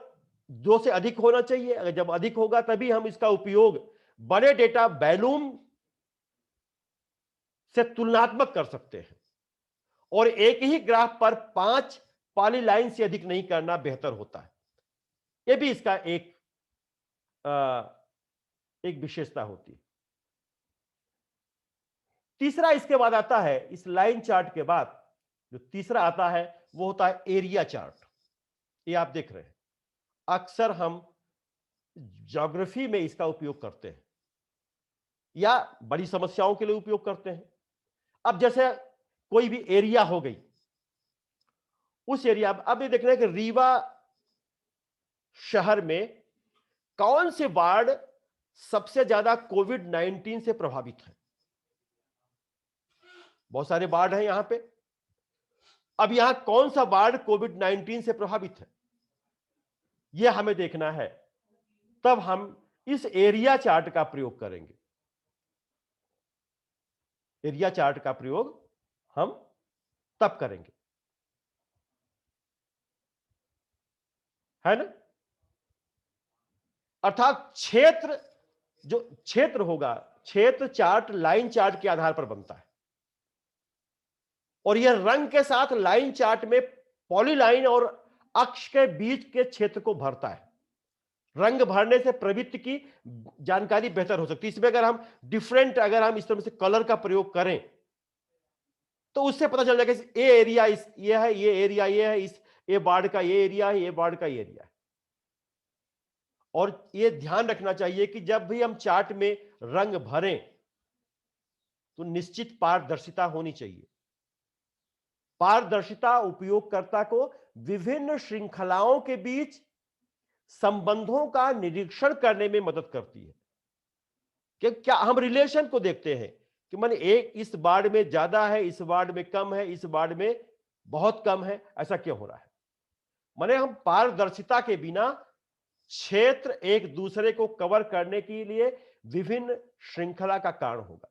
2 से अधिक होना चाहिए। अगर जब अधिक होगा तभी हम इसका उपयोग बड़े डेटा वॉल्यूम से तुलनात्मक कर सकते हैं। और एक ही ग्राफ पर 5 पॉलीलाइन से अधिक नहीं करना बेहतर होता है। यह भी इसका एक विशेषता होती है। तीसरा इसके बाद आता है, इस लाइन चार्ट के बाद जो तीसरा आता है वो होता है एरिया चार्ट। ये आप देख रहे हैं, अक्सर हम ज्योग्राफी में इसका उपयोग करते हैं या बड़ी समस्याओं के लिए उपयोग करते हैं। अब जैसे कोई भी एरिया हो गई, उस एरिया, अब ये देख रहे हैं कि रीवा शहर में कौन से वार्ड सबसे ज्यादा कोविड-19 से प्रभावित है। बहुत सारे वार्ड हैं यहां पे। अब यहां कौन सा वार्ड कोविड-19 से प्रभावित है, यह हमें देखना है। तब हम इस एरिया चार्ट का प्रयोग करेंगे। एरिया चार्ट का प्रयोग हम तब करेंगे, है ना। अर्थात क्षेत्र, जो क्षेत्र होगा, क्षेत्र चार्ट लाइन चार्ट के आधार पर बनता है, और यह रंग के साथ लाइन चार्ट में पॉलीलाइन और अक्ष के बीच के क्षेत्र को भरता है। रंग भरने से प्रवृत्ति की जानकारी बेहतर हो सकती है। इसमें अगर हम डिफरेंट, अगर हम इस तरह से कलर का प्रयोग करें तो उससे पता चल जाएगा ये एरिया इस ये है, ये एरिया ये है, इस ये वार्ड का ये एरिया है, ये वार्ड का ये एरिया है। और ये ध्यान रखना चाहिए कि जब भी हम चार्ट में रंग भरें तो निश्चित पारदर्शिता होनी चाहिए। पारदर्शिता उपयोगकर्ता को विभिन्न श्रृंखलाओं के बीच संबंधों का निरीक्षण करने में मदद करती है। कि क्या हम रिलेशन को देखते हैं कि माने एक इस वार्ड में ज्यादा है, इस वार्ड में कम है, इस वार्ड में बहुत कम है, ऐसा क्यों हो रहा है। माने हम पारदर्शिता के बिना क्षेत्र एक दूसरे को कवर करने के लिए विभिन्न श्रृंखला का कारण होगा,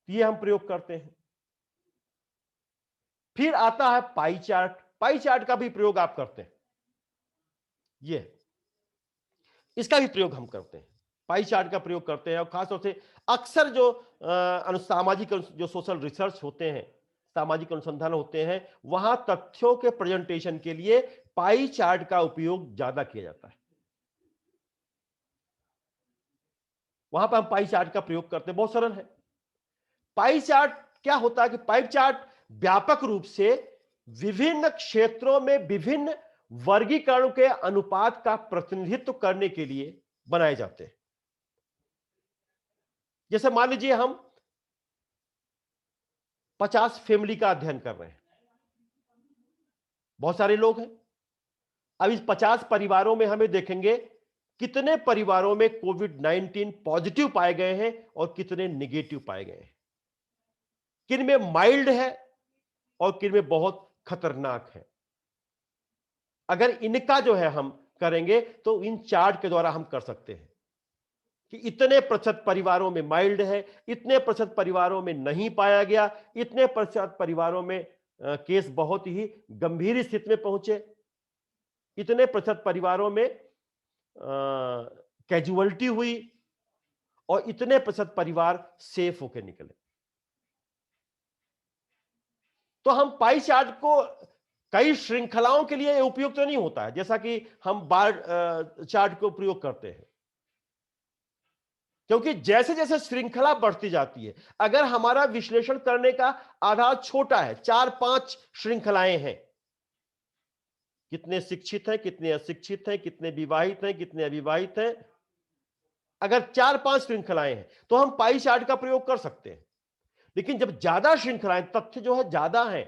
ये हम प्रयोग करते हैं। फिर आता है पाई चार्ट। पाई चार्ट का भी प्रयोग आप करते हैं, ये इसका भी प्रयोग हम करते हैं, पाई चार्ट का प्रयोग करते हैं। और खासतौर से अक्सर जो सामाजिक जो सोशल रिसर्च होते हैं, सामाजिक अनुसंधान होते हैं, वहां तथ्यों के प्रेजेंटेशन के लिए पाई चार्ट का उपयोग ज्यादा किया जाता है। वहां पर हम पाई चार्ट का प्रयोग करते हैं, बहुत सरल है। पाई चार्ट क्या होता है कि पाई चार्ट व्यापक रूप से विभिन्न क्षेत्रों में विभिन्न वर्गीकरण के अनुपात का प्रतिनिधित्व करने के लिए बनाए जाते हैं। जैसे मान लीजिए हम 50 फैमिली का अध्ययन कर रहे हैं, बहुत सारे लोग हैं। अब इस 50 परिवारों में हमें देखेंगे कितने परिवारों में कोविड-19 पॉजिटिव पाए गए हैं और कितने नेगेटिव पाए गए हैं, किन में माइल्ड है और किन में बहुत खतरनाक है। अगर इनका जो है हम करेंगे तो इन चार्ट के द्वारा हम कर सकते हैं कि इतने प्रतिशत परिवारों में माइल्ड है, इतने प्रतिशत परिवारों में नहीं पाया गया, इतने प्रतिशत परिवारों में केस बहुत ही गंभीर स्थिति में पहुंचे, इतने प्रतिशत परिवारों में कैजुअलिटी हुई और इतने प्रतिशत परिवार सेफ होकर निकले। तो हम पाई चार्ट को कई श्रृंखलाओं के लिए उपयुक्त तो नहीं होता है, जैसा कि हम बार चार्ट को प्रयोग करते हैं, क्योंकि जैसे जैसे श्रृंखला बढ़ती जाती है, अगर हमारा विश्लेषण करने का आधार छोटा है, 4-5 श्रृंखलाएं हैं, कितने शिक्षित हैं, कितने अशिक्षित हैं, कितने विवाहित हैं, कितने अविवाहित हैं, अगर 4-5 श्रृंखलाएं हैं तो हम पाई चार्ट का प्रयोग कर सकते हैं। लेकिन जब ज्यादा श्रृंखलाएं, तथ्य जो है ज्यादा है,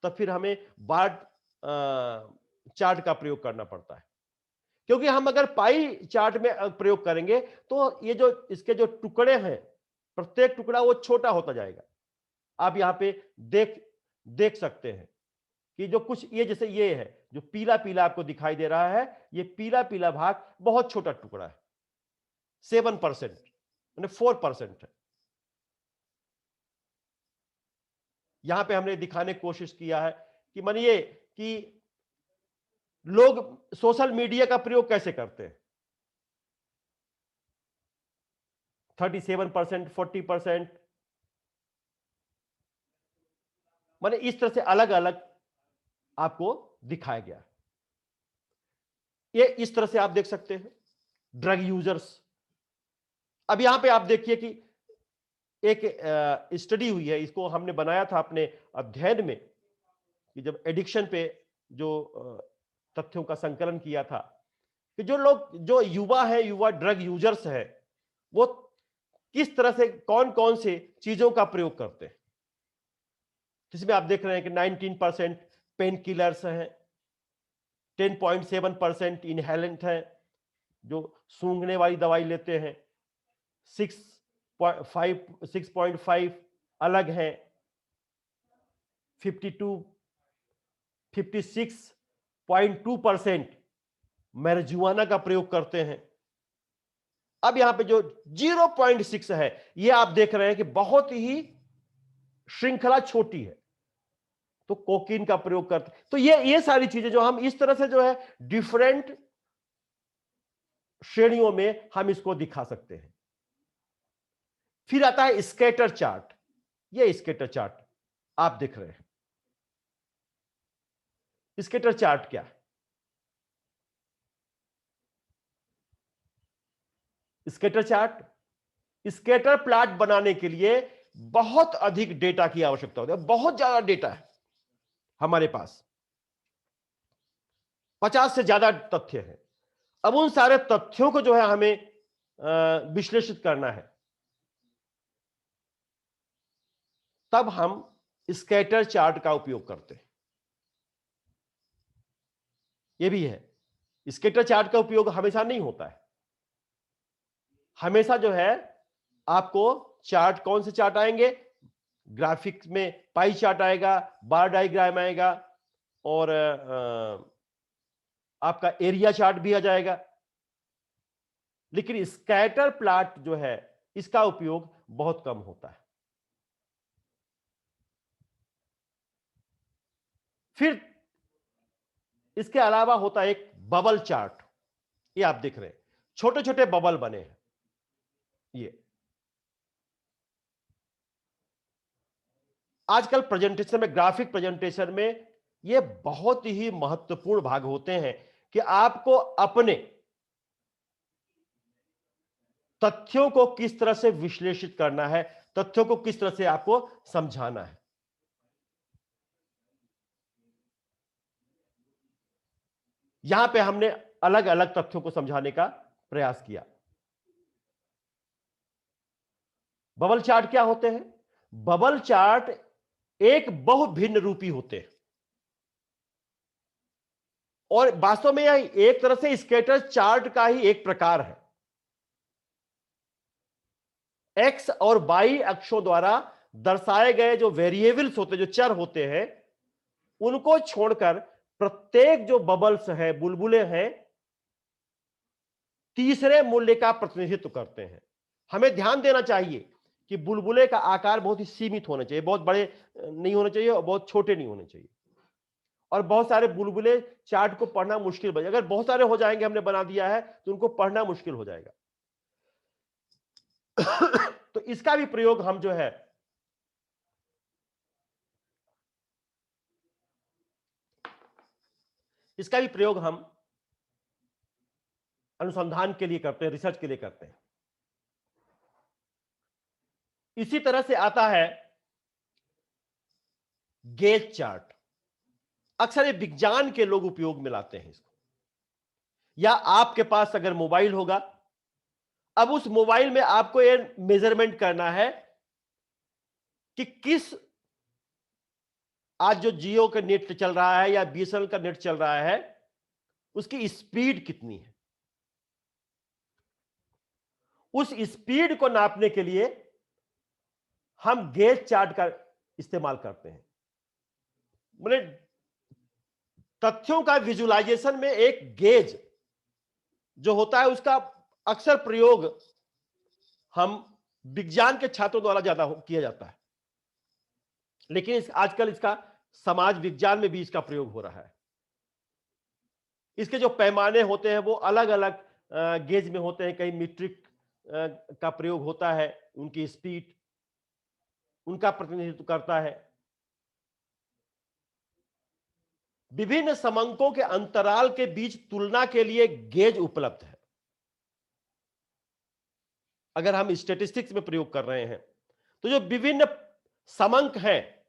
तब फिर हमें बार चार्ट का प्रयोग करना पड़ता है। क्योंकि हम अगर पाई चार्ट में प्रयोग करेंगे तो ये जो इसके जो टुकड़े हैं, प्रत्येक टुकड़ा वो छोटा होता जाएगा। आप यहां पे देख सकते हैं कि जो कुछ ये जैसे ये है, जो पीला पीला आपको दिखाई दे रहा है, ये पीला पीला भाग बहुत छोटा टुकड़ा है, 7% यानी 4% है। यहां पे हमने दिखाने की कोशिश किया है कि मानिए कि लोग सोशल मीडिया का प्रयोग कैसे करते हैं, 37%, 40%, माने इस तरह से अलग अलग आपको दिखाया गया। ये इस तरह से आप देख सकते हैं ड्रग यूजर्स। अब यहां पे आप देखिए कि एक स्टडी हुई है, इसको हमने बनाया था अपने अध्ययन में, कि जब एडिक्शन पे जो तथ्यों का संकलन किया था कि जो लोग, जो युवा है, युवा ड्रग यूजर्स है, वो किस तरह से कौन कौन से चीजों का प्रयोग करते हैं। जिसमें आप देख रहे हैं कि 19% पेन किलर्स हैं, 10.7% इनहेलेंट है, जो सूंघने वाली दवाई लेते हैं, 6 6.5 अलग हैं, 56.2% मैरिजुआना का प्रयोग करते हैं। अब यहां पे जो 0.6 है, ये आप देख रहे हैं कि बहुत ही श्रृंखला छोटी है, तो कोकीन का प्रयोग करते। तो ये सारी चीजें जो हम इस तरह से जो है डिफरेंट श्रेणियों में हम इसको दिखा सकते हैं। फिर आता है स्कैटर चार्ट। ये स्कैटर चार्ट आप देख रहे हैं। स्कैटर चार्ट क्या है? स्कैटर चार्ट, स्कैटर प्लॉट बनाने के लिए बहुत अधिक डेटा की आवश्यकता होती है। बहुत ज्यादा डेटा है हमारे पास, 50 से ज्यादा तथ्य हैं। अब उन सारे तथ्यों को जो है हमें विश्लेषित करना है, तब हम स्कैटर चार्ट का उपयोग करते हैं। यह भी है, स्कैटर चार्ट का उपयोग हमेशा नहीं होता है। हमेशा जो है आपको चार्ट, कौन से चार्ट आएंगे? ग्राफिक्स में पाई चार्ट आएगा, बार डायग्राम आएगा, और आपका एरिया चार्ट भी आ जाएगा। लेकिन स्कैटर प्लॉट जो है, इसका उपयोग बहुत कम होता है। फिर इसके अलावा होता है एक बबल चार्ट। ये आप देख रहे हैं, छोटे छोटे बबल बने हैं। ये आजकल प्रेजेंटेशन में, ग्राफिक प्रेजेंटेशन में ये बहुत ही महत्वपूर्ण भाग होते हैं कि आपको अपने तथ्यों को किस तरह से विश्लेषित करना है, तथ्यों को किस तरह से आपको समझाना है। यहां पे हमने अलग अलग तथ्यों को समझाने का प्रयास किया। बबल चार्ट क्या होते हैं? बबल चार्ट एक बहुभिन्न रूपी होते हैं, और वास्तव में यह एक तरह से स्कैटर चार्ट का ही एक प्रकार है। एक्स और वाई अक्षों द्वारा दर्शाए गए जो वेरिएबल्स होते, जो चर होते हैं, उनको छोड़कर प्रत्येक जो बबल्स है, बुलबुले हैं, तीसरे मूल्य का प्रतिनिधित्व करते हैं। हमें ध्यान देना चाहिए कि बुलबुले का आकार बहुत ही सीमित होना चाहिए, बहुत बड़े नहीं होने चाहिए और बहुत छोटे नहीं होने चाहिए। और बहुत सारे बुलबुले चार्ट को पढ़ना मुश्किल बन, अगर बहुत सारे हो जाएंगे, हमने बना दिया है, तो उनको पढ़ना मुश्किल हो जाएगा। तो इसका भी प्रयोग हम जो है इसका भी प्रयोग हम अनुसंधान के लिए करते हैं, रिसर्च के लिए करते हैं। इसी तरह से आता है गेज चार्ट। अक्सर ये विज्ञान के लोग उपयोग में लाते हैं इसको, या आपके पास अगर मोबाइल होगा, अब उस मोबाइल में आपको ये मेजरमेंट करना है कि किस, आज जो जियो का नेट चल रहा है या बीएसएनएल का नेट चल रहा है, उसकी स्पीड कितनी है। उस स्पीड को नापने के लिए हम गेज चार्ट का इस्तेमाल करते हैं। मतलब तथ्यों का विजुलाइजेशन में एक गेज जो होता है, उसका अक्सर प्रयोग हम विज्ञान के छात्रों द्वारा ज्यादा किया जाता है, लेकिन आजकल इसका समाज विज्ञान में भी इसका प्रयोग हो रहा है। इसके जो पैमाने होते हैं वो अलग अलग गेज में होते हैं। कहीं मीट्रिक का प्रयोग होता है, उनकी स्पीड उनका प्रतिनिधित्व करता है। विभिन्न समंकों के अंतराल के बीच तुलना के लिए गेज उपलब्ध है। अगर हम स्टैटिस्टिक्स में प्रयोग कर रहे हैं, तो जो विभिन्न समंक हैं,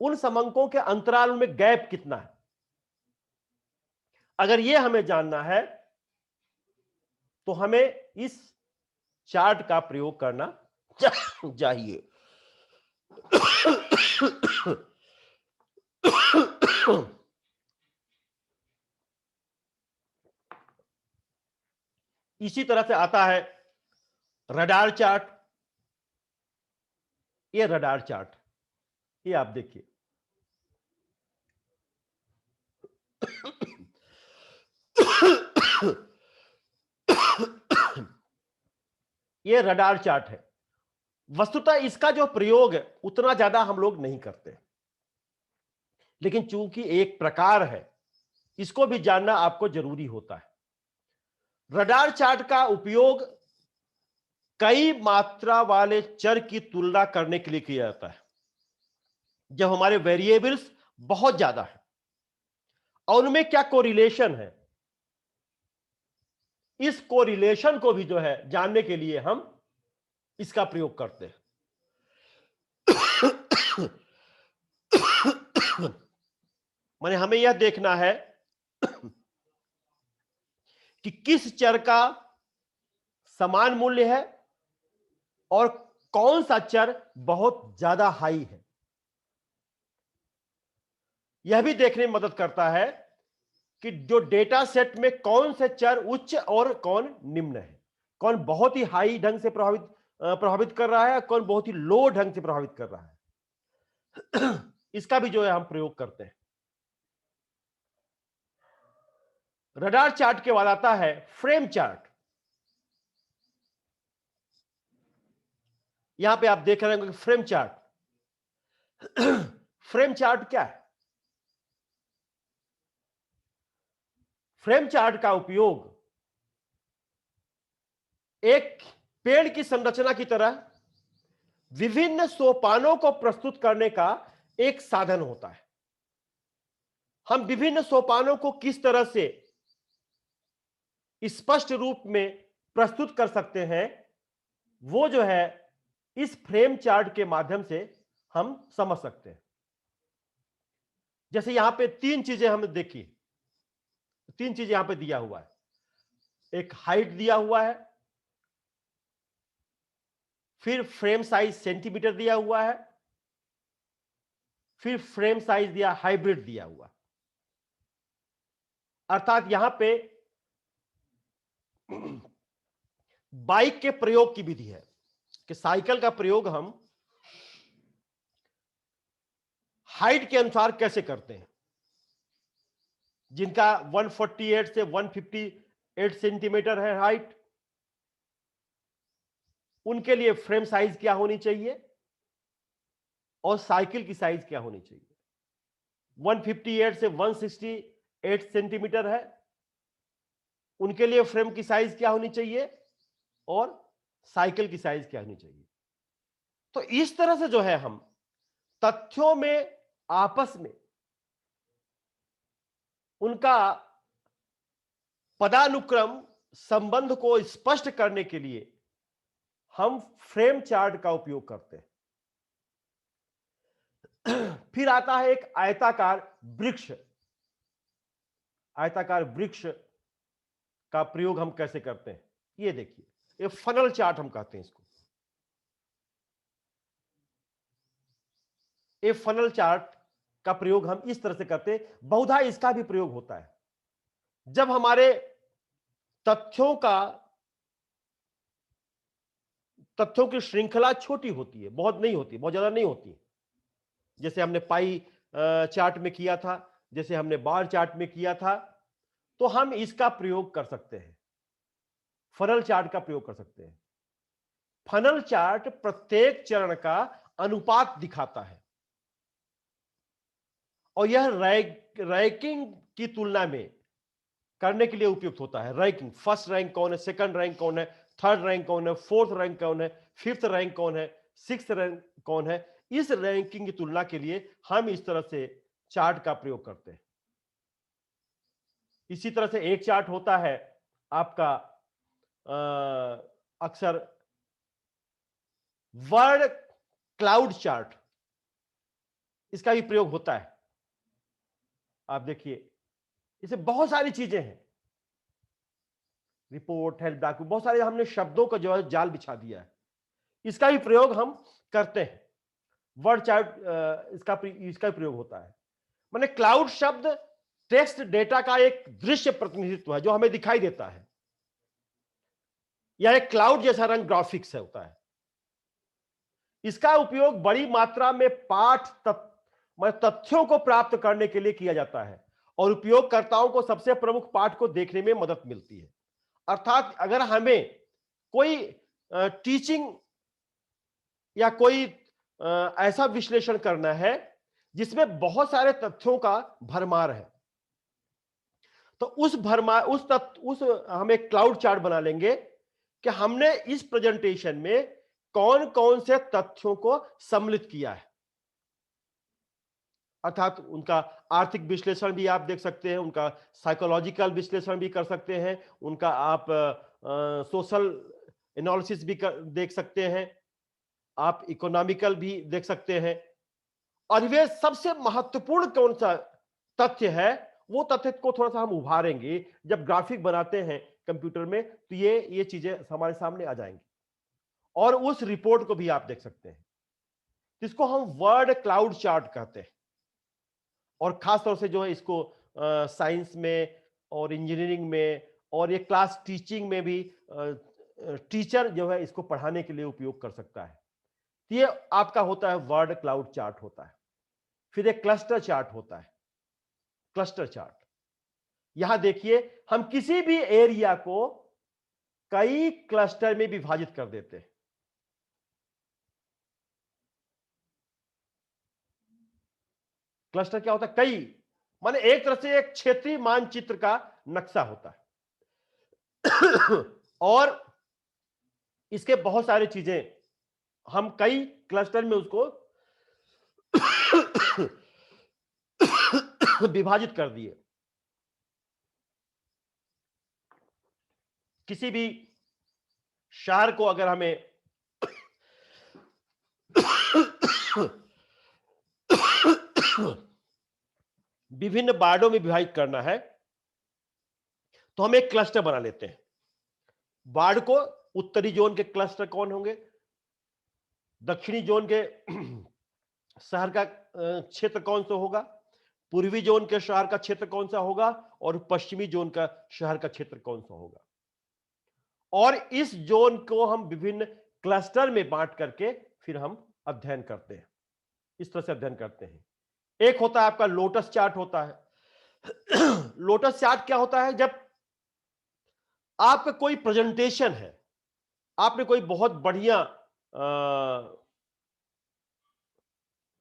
उन समंकों के अंतराल में गैप कितना है, अगर यह हमें जानना है, तो हमें इस चार्ट का प्रयोग करना चाहिए। इसी तरह से आता है रडार चार्ट, ये रडार चार्ट, ये आप देखिए। ये रडार चार्ट है। वस्तुतः इसका जो प्रयोग है उतना ज्यादा हम लोग नहीं करते, लेकिन चूंकि एक प्रकार है, इसको भी जानना आपको जरूरी होता है। रडार चार्ट का उपयोग कई मात्रा वाले चर की तुलना करने के लिए किया जाता है, जब हमारे वेरिएबल्स बहुत ज्यादा है और उनमें क्या कोरिलेशन है, इस कोरिलेशन को भी जो है जानने के लिए हम इसका प्रयोग करते हैं। माने हमें यह देखना है कि किस चर का समान मूल्य है और कौन सा चर बहुत ज्यादा हाई है। यह भी देखने में मदद करता है कि जो डेटा सेट में कौन से चर उच्च और कौन निम्न है, कौन बहुत ही हाई ढंग से प्रभावित कर रहा है, कौन बहुत ही लो ढंग से प्रभावित कर रहा है। इसका भी जो है हम प्रयोग करते हैं। रडार चार्ट के बाद आता है फ्रेम चार्ट। यहां पे आप देख रहे होंगे फ्रेम चार्ट। फ्रेम चार्ट क्या है? फ्रेम चार्ट का उपयोग एक पेड़ की संरचना की तरह विभिन्न सोपानों को प्रस्तुत करने का एक साधन होता है। हम विभिन्न सोपानों को किस तरह से स्पष्ट रूप में प्रस्तुत कर सकते हैं, वो जो है इस फ्रेम चार्ट के माध्यम से हम समझ सकते हैं। जैसे यहां पे तीन चीजें हमने देखी, तीन चीजें यहां पे दिया हुआ है। एक हाइट दिया हुआ है, फिर फ्रेम साइज सेंटीमीटर दिया हुआ है, फिर फ्रेम साइज दिया हाइब्रिड दिया हुआ। अर्थात यहां पे बाइक के प्रयोग की विधि है कि साइकिल का प्रयोग हम हाइट के अनुसार कैसे करते हैं। जिनका 148 से 158 सेंटीमीटर है हाइट, उनके लिए फ्रेम साइज क्या होनी चाहिए और साइकिल की साइज क्या होनी चाहिए। 158 से 168 सेंटीमीटर है, उनके लिए फ्रेम की साइज क्या होनी चाहिए और साइकिल की साइज क्या होनी चाहिए। तो इस तरह से जो है हम तथ्यों में आपस में उनका पदानुक्रम संबंध को स्पष्ट करने के लिए हम फ्रेम चार्ट का उपयोग करते हैं। फिर आता है एक आयताकार वृक्ष। आयताकार वृक्ष का प्रयोग हम कैसे करते हैं, ये देखिए। ये फनल चार्ट हम कहते हैं इसको। ये फनल चार्ट का प्रयोग हम इस तरह से करते हैं। बहुधा इसका भी प्रयोग होता है जब हमारे तथ्यों की श्रृंखला छोटी होती है, बहुत नहीं होती, बहुत ज्यादा नहीं होती। जैसे हमने पाई चार्ट में किया था, जैसे हमने बार चार्ट में किया था, तो हम इसका प्रयोग कर सकते हैं, फनल चार्ट का प्रयोग कर सकते हैं। फनल चार्ट प्रत्येक चरण का अनुपात दिखाता है और यह रैंकिंग की तुलना में करने के लिए उपयुक्त होता है। रैंकिंग, फर्स्ट रैंक कौन है, सेकंड रैंक कौन है, थर्ड रैंक कौन है, फोर्थ रैंक कौन है, फिफ्थ रैंक कौन है, सिक्स्थ रैंक कौन है। इस रैंकिंग की तुलना के लिए हम इस तरह से चार्ट का प्रयोग करते हैं। इसी तरह से एक चार्ट होता है आपका अक्सर वर्ड क्लाउड चार्ट, इसका भी प्रयोग होता है। आप देखिए इसे बहुत सारी चीजें हैं, रिपोर्ट, हेल्प डॉक्यूमेंट, बहुत सारे हमने शब्दों का जो है जाल बिछा दिया है। इसका भी प्रयोग हम करते हैं। वर्ड चार्ट इसका प्रयोग होता है। माने क्लाउड शब्द टेक्स्ट डेटा का एक दृश्य प्रतिनिधित्व है जो हमें दिखाई देता है। या एक क्लाउड जैसा रंग ग्राफिक्स है होता है। इसका उपयोग बड़ी मात्रा में तथ्यों को प्राप्त करने के लिए किया जाता है और उपयोगकर्ताओं को सबसे प्रमुख पाठ को देखने में मदद मिलती है। अर्थात अगर हमें कोई टीचिंग या कोई ऐसा विश्लेषण करना है जिसमें बहुत सारे तथ्यों का भरमार है, तो उस भरमार उस हम एक क्लाउड चार्ट बना लेंगे कि हमने इस प्रेजेंटेशन में कौन कौन से तथ्यों को सम्मिलित किया है। अर्थात उनका आर्थिक विश्लेषण भी आप देख सकते हैं, उनका साइकोलॉजिकल विश्लेषण भी कर सकते हैं, उनका आप सोशल एनालिसिस भी देख सकते हैं, आप इकोनॉमिकल भी देख सकते हैं। और वे सबसे महत्वपूर्ण कौन सा तथ्य है, वो तथ्य को थोड़ा सा हम उभारेंगे। जब ग्राफिक बनाते हैं कंप्यूटर में तो ये चीजें हमारे सामने आ जाएंगी और उस रिपोर्ट को भी आप देख सकते हैं, जिसको हम वर्ड क्लाउड चार्ट कहते हैं। और खास तौर से जो है इसको साइंस में और इंजीनियरिंग में और ये क्लास टीचिंग में भी टीचर जो है इसको पढ़ाने के लिए उपयोग कर सकता है। ये आपका होता है वर्ड क्लाउड चार्ट होता है। फिर एक क्लस्टर चार्ट होता है। क्लस्टर चार्ट, यहां देखिए हम किसी भी एरिया को कई क्लस्टर में विभाजित कर देते हैं। क्लस्टर क्या होता है? कई, माने एक तरह से एक क्षेत्रीय मानचित्र का नक्शा होता है। और इसके बहुत सारी चीजें हम कई क्लस्टर में उसको विभाजित कर दिए। किसी भी शहर को अगर हमें विभिन्न वार्डों में विभाजित करना है तो हम एक क्लस्टर बना लेते हैं। वार्ड को उत्तरी जोन के क्लस्टर कौन होंगे, दक्षिणी जोन के शहर का क्षेत्र कौन सा होगा, पूर्वी जोन के शहर का क्षेत्र कौन सा होगा और पश्चिमी जोन का शहर का क्षेत्र कौन सा होगा। और इस जोन को हम विभिन्न क्लस्टर में बांट करके फिर हम अध्ययन करते हैं। इस तरह से अध्ययन करते हैं। एक होता है आपका लोटस चार्ट होता है। लोटस चार्ट क्या होता है? जब आपका कोई प्रेजेंटेशन है, आपने कोई बहुत बढ़िया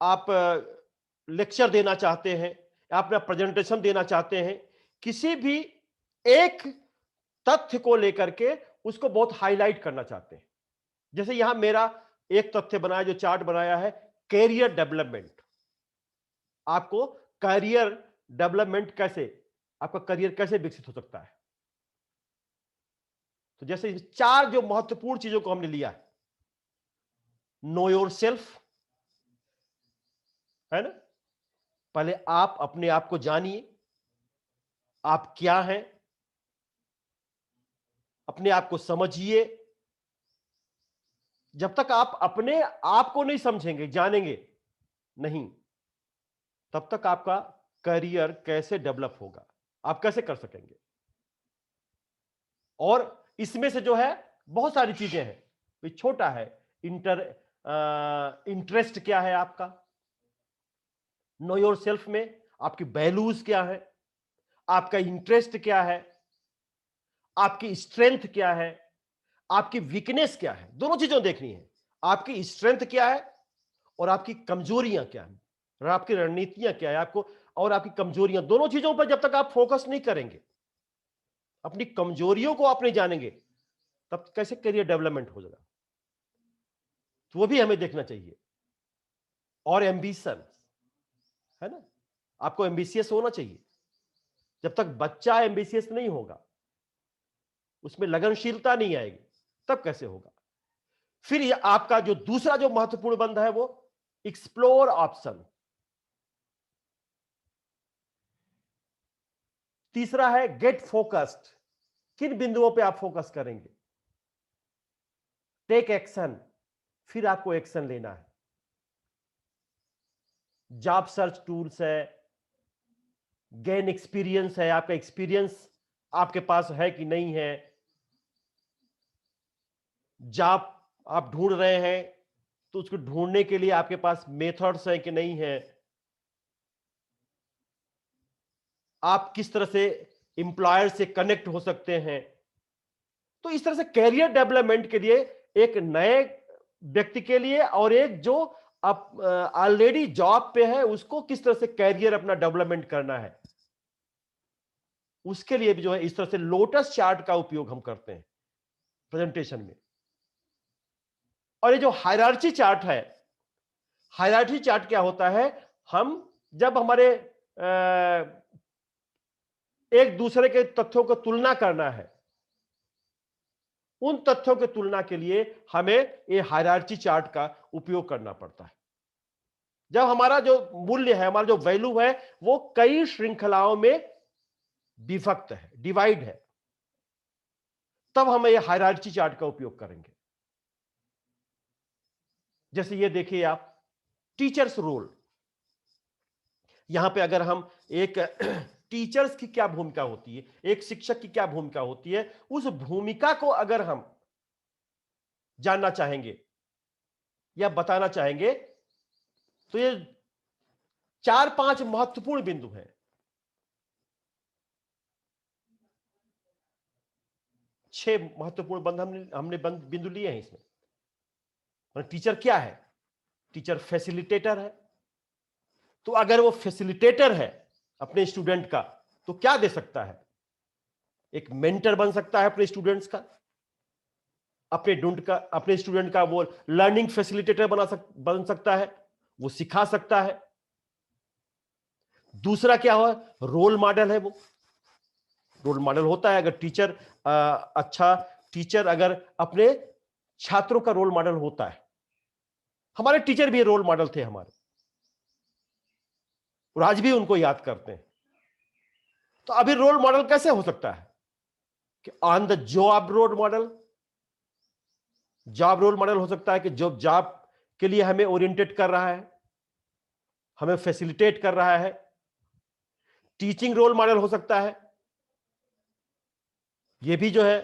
आप लेक्चर देना चाहते हैं, अपना प्रेजेंटेशन देना चाहते हैं, किसी भी एक तथ्य को लेकर के उसको बहुत हाईलाइट करना चाहते हैं। जैसे यहां मेरा एक तथ्य बनाया, जो चार्ट बनाया है, कैरियर डेवलपमेंट। आपको करियर डेवलपमेंट कैसे, आपका करियर कैसे विकसित हो सकता है। तो जैसे चार जो महत्वपूर्ण चीजों को हमने लिया है, नो योर सेल्फ, है ना, पहले आप अपने आप को जानिए, आप क्या हैं, अपने आप को समझिए। जब तक आप अपने आप को नहीं समझेंगे, जानेंगे नहीं, तब तक आपका करियर कैसे डेवलप होगा, आप कैसे कर सकेंगे। और इसमें से जो है बहुत सारी चीजें हैं, छोटा है, इंटरेस्ट क्या है आपका, नो योर सेल्फ में आपकी वैल्यूज क्या है, आपका इंटरेस्ट क्या है, आपकी स्ट्रेंथ क्या है, आपकी वीकनेस क्या है। दोनों चीजों देखनी है, आपकी स्ट्रेंथ क्या है और आपकी कमजोरियां क्या है, और आपकी रणनीतियां क्या है आपको, और आपकी कमजोरियां। दोनों चीजों पर जब तक आप फोकस नहीं करेंगे, अपनी कमजोरियों को आप नहीं जानेंगे, तब कैसे करियर डेवलपमेंट हो जाएगा। तो वो भी हमें देखना चाहिए। और एम्बिशन, है ना, आपको एम्बिशियस होना चाहिए। जब तक बच्चा एम्बिशियस नहीं होगा, उसमें लगनशीलता नहीं आएगी, तब कैसे होगा। फिर ये आपका जो दूसरा जो महत्वपूर्ण बंद है वो एक्सप्लोर ऑप्शन। तीसरा है गेट फोकस्ड, किन बिंदुओं पे आप फोकस करेंगे। टेक एक्शन, फिर आपको एक्शन लेना है। जॉब सर्च टूल्स है, गेन एक्सपीरियंस है, आपका एक्सपीरियंस आपके पास है कि नहीं है, जॉब आप ढूंढ रहे हैं तो उसको ढूंढने के लिए आपके पास मेथड्स हैं कि नहीं है, आप किस तरह से एम्प्लॉयर से कनेक्ट हो सकते हैं। तो इस तरह से कैरियर डेवलपमेंट के लिए एक नए व्यक्ति के लिए और एक जो अब ऑलरेडी जॉब पे है उसको किस तरह से कैरियर अपना डेवलपमेंट करना है, उसके लिए भी जो है इस तरह से लोटस चार्ट का उपयोग हम करते हैं प्रेजेंटेशन में। और ये जो हायरार्ची चार्ट है, हायरार्ची चार्ट क्या होता है, हम जब हमारे एक दूसरे के तथ्यों को तुलना करना है, उन तथ्यों की तुलना के लिए हमें ये हायरार्ची चार्ट का उपयोग करना पड़ता है। जब हमारा जो मूल्य है, हमारा जो वैल्यू है, वो कई श्रृंखलाओं में विभक्त है, डिवाइड है, तब हम ये हायरार्ची चार्ट का उपयोग करेंगे। जैसे ये देखिए आप, टीचर्स रोल। यहां पे अगर हम एक टीचर्स की क्या भूमिका होती है, एक शिक्षक की क्या भूमिका होती है, उस भूमिका को अगर हम जानना चाहेंगे या बताना चाहेंगे तो ये 4-5 महत्वपूर्ण बिंदु हैं। 6 महत्वपूर्ण बंद हमने बिंदु लिए हैं इसमें। और टीचर क्या है? टीचर फैसिलिटेटर है। तो अगर वो फैसिलिटेटर है अपने स्टूडेंट का, तो क्या दे सकता है? एक मेंटर बन सकता है अपने स्टूडेंट्स का, अपने स्टूडेंट का वो लर्निंग फैसिलिटेटर बन सकता है, वो सिखा सकता है। दूसरा क्या हुआ? रोल मॉडल है वो। रोल मॉडल होता है अगर टीचर अच्छा टीचर अगर अपने छात्रों का रोल मॉडल होता है। हमारे टीचर भी रोल मॉडल थे हमारे, और आज भी उनको याद करते हैं। तो अभी रोल मॉडल कैसे हो सकता है कि on the job role model, job role model हो सकता है कि जो जॉब के लिए हमें ओरिएंटेट कर रहा है, हमें फैसिलिटेट कर रहा है। टीचिंग रोल मॉडल हो सकता है, यह भी जो है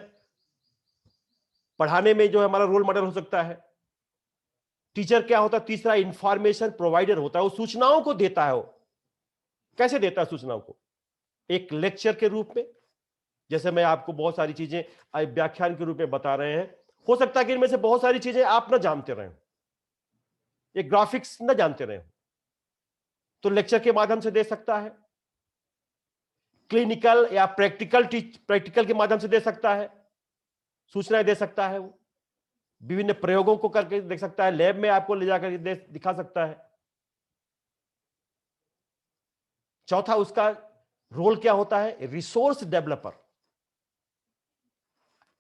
पढ़ाने में जो है हमारा रोल मॉडल हो सकता है। टीचर क्या होता है? तीसरा इंफॉर्मेशन प्रोवाइडर होता है, वो सूचनाओं को देता है। वो कैसे देता है सूचनाओं को? एक लेक्चर के रूप में, जैसे मैं आपको बहुत सारी चीजें व्याख्यान के रूप में बता रहे हैं, हो सकता है कि इनमें से बहुत सारी चीजें आप ना जानते रहे, एक ग्राफिक्स ना जानते रहे, तो लेक्चर के माध्यम से दे सकता है। क्लिनिकल या प्रैक्टिकल के माध्यम से दे सकता है, सूचनाएं दे सकता है। वो विभिन्न प्रयोगों को करके देख सकता है, लैब में आपको ले जाकर दिखा सकता है। चौथा उसका रोल क्या होता है? Resource developer.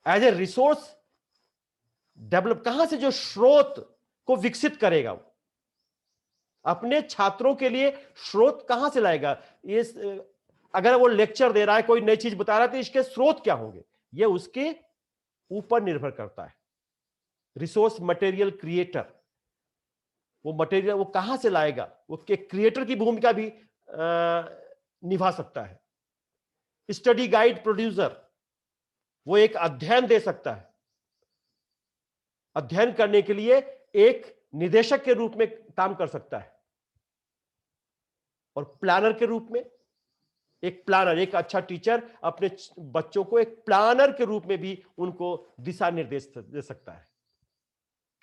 As a resource develop, कहां से जो स्रोत को विकसित करेगा, वो अपने छात्रों के लिए स्रोत कहां से लाएगा? ये अगर वो लेक्चर दे रहा है, कोई नई चीज बता रहा है, तो इसके स्रोत क्या होंगे, ये उसके ऊपर निर्भर करता है। रिसोर्स मटेरियल क्रिएटर, वो मटेरियल वो कहां से लाएगा, वो क्रिएटर की भूमिका भी निभा सकता है। स्टडी गाइड प्रोड्यूसर, वो एक अध्ययन दे सकता है, अध्ययन करने के लिए एक निदेशक के रूप में काम कर सकता है। और प्लानर के रूप में, एक प्लानर, एक अच्छा टीचर अपने बच्चों को एक प्लानर के रूप में भी उनको दिशा निर्देश दे सकता है।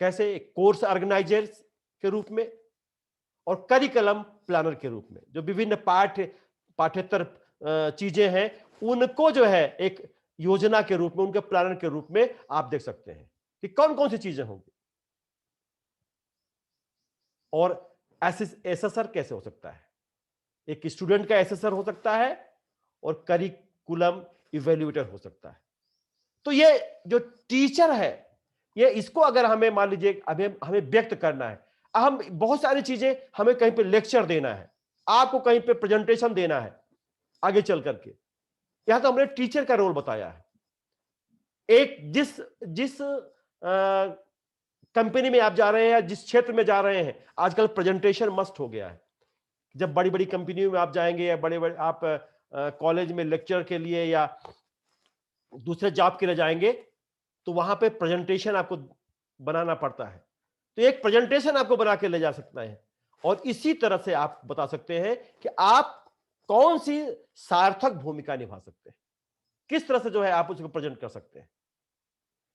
कैसे? एक कोर्स ऑर्गेनाइजर के रूप में और करिकुलम प्लानर के रूप में, जो विभिन्न पाठ्येतर चीजें हैं उनको जो है एक योजना के रूप में, उनके प्लानर के रूप में आप देख सकते हैं कि कौन कौन सी चीजें होंगी। और एसेसर कैसे हो सकता है? एक स्टूडेंट का एसेसर हो सकता है और करिकुलम इवेल्युएटर हो सकता है। तो ये जो टीचर है, ये इसको अगर हमें मान लीजिए हमें व्यक्त करना है, हम बहुत सारी चीजें, हमें कहीं पे लेक्चर देना है, आपको कहीं पे प्रेजेंटेशन देना है आगे चल करके, यहां तो हमने टीचर का रोल बताया है। एक जिस जिस कंपनी में आप जा रहे हैं या जिस क्षेत्र में जा रहे हैं, आजकल प्रेजेंटेशन मस्ट हो गया है। जब बड़ी बड़ी कंपनियों में आप जाएंगे या बड़े बड़े आप कॉलेज में लेक्चर के लिए या दूसरे जॉब के लिए जाएंगे, तो वहां पे प्रेजेंटेशन आपको बनाना पड़ता है। तो एक प्रेजेंटेशन आपको बना के ले जा सकता है और इसी तरह से आप बता सकते हैं कि आप कौन सी सार्थक भूमिका निभा सकते हैं, किस तरह से जो है आप उसको प्रेजेंट कर सकते हैं।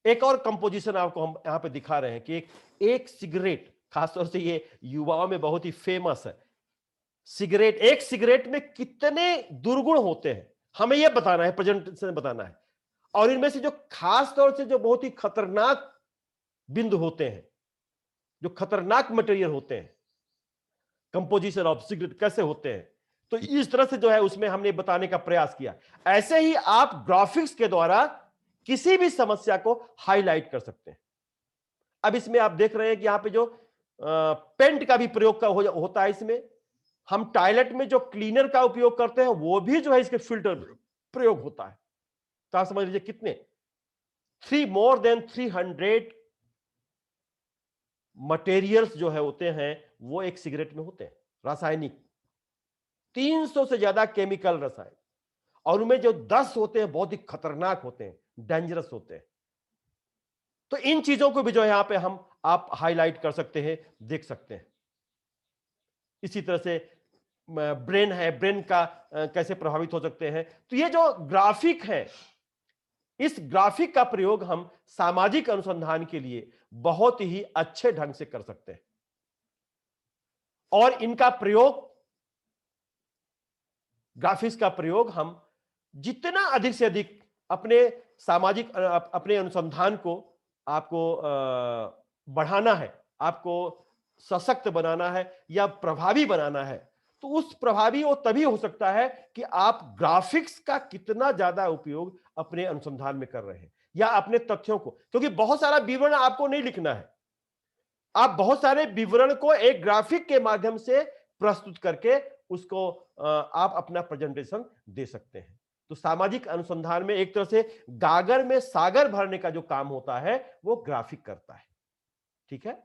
एक और कंपोजिशन आपको हम यहां पे दिखा रहे हैं कि एक सिगरेट, खासतौर से ये युवाओं में बहुत ही फेमस है। सिगरेट, एक सिगरेट में कितने दुर्गुण होते हैं हमें यह बताना है, प्रेजेंटेशन बताना है। और इनमें से जो खास तौर से जो बहुत ही खतरनाक बिंदु होते हैं, जो खतरनाक मटेरियल होते हैं, कंपोजिशन ऑफ सिगरेट कैसे होते हैं, तो इस तरह से जो है उसमें हमने बताने का प्रयास किया। ऐसे ही आप ग्राफिक्स के द्वारा किसी भी समस्या को हाईलाइट कर सकते हैं। अब इसमें आप देख रहे हैं कि यहां पे जो पेंट का भी प्रयोग होता है इसमें। हम टॉयलेट में जो क्लीनर का उपयोग करते हैं वो भी जो है इसके फिल्टर प्रयोग होता है। तो आप समझ लीजिए कितने 300 मटेरियल्स जो है होते हैं वो एक सिगरेट में होते हैं, रासायनिक 300 से ज्यादा केमिकल रसायन, और उनमें जो 10 होते हैं बहुत ही खतरनाक होते हैं, डेंजरस होते हैं। तो इन चीजों को भी जो है यहां पे हम आप हाईलाइट कर सकते हैं, देख सकते हैं। इसी तरह से ब्रेन है, ब्रेन का कैसे प्रभावित हो सकते हैं। तो ये जो ग्राफिक है, इस ग्राफिक का प्रयोग हम सामाजिक अनुसंधान के लिए बहुत ही अच्छे ढंग से कर सकते हैं और इनका प्रयोग, ग्राफिक्स का प्रयोग हम जितना अधिक से अधिक अपने सामाजिक अपने अनुसंधान को आपको बढ़ाना है, आपको सशक्त बनाना है या प्रभावी बनाना है, तो उस प्रभावी वो तभी हो सकता है कि आप ग्राफिक्स का कितना ज्यादा उपयोग अपने अनुसंधान में कर रहे हैं या अपने तथ्यों को। क्योंकि बहुत सारा विवरण आपको नहीं लिखना है, आप बहुत सारे विवरण को एक ग्राफिक के माध्यम से प्रस्तुत करके उसको आप अपना प्रेजेंटेशन दे सकते हैं। तो सामाजिक अनुसंधान में एक तरह से गागर में सागर भरने का जो काम होता है वो ग्राफिक करता है। ठीक है।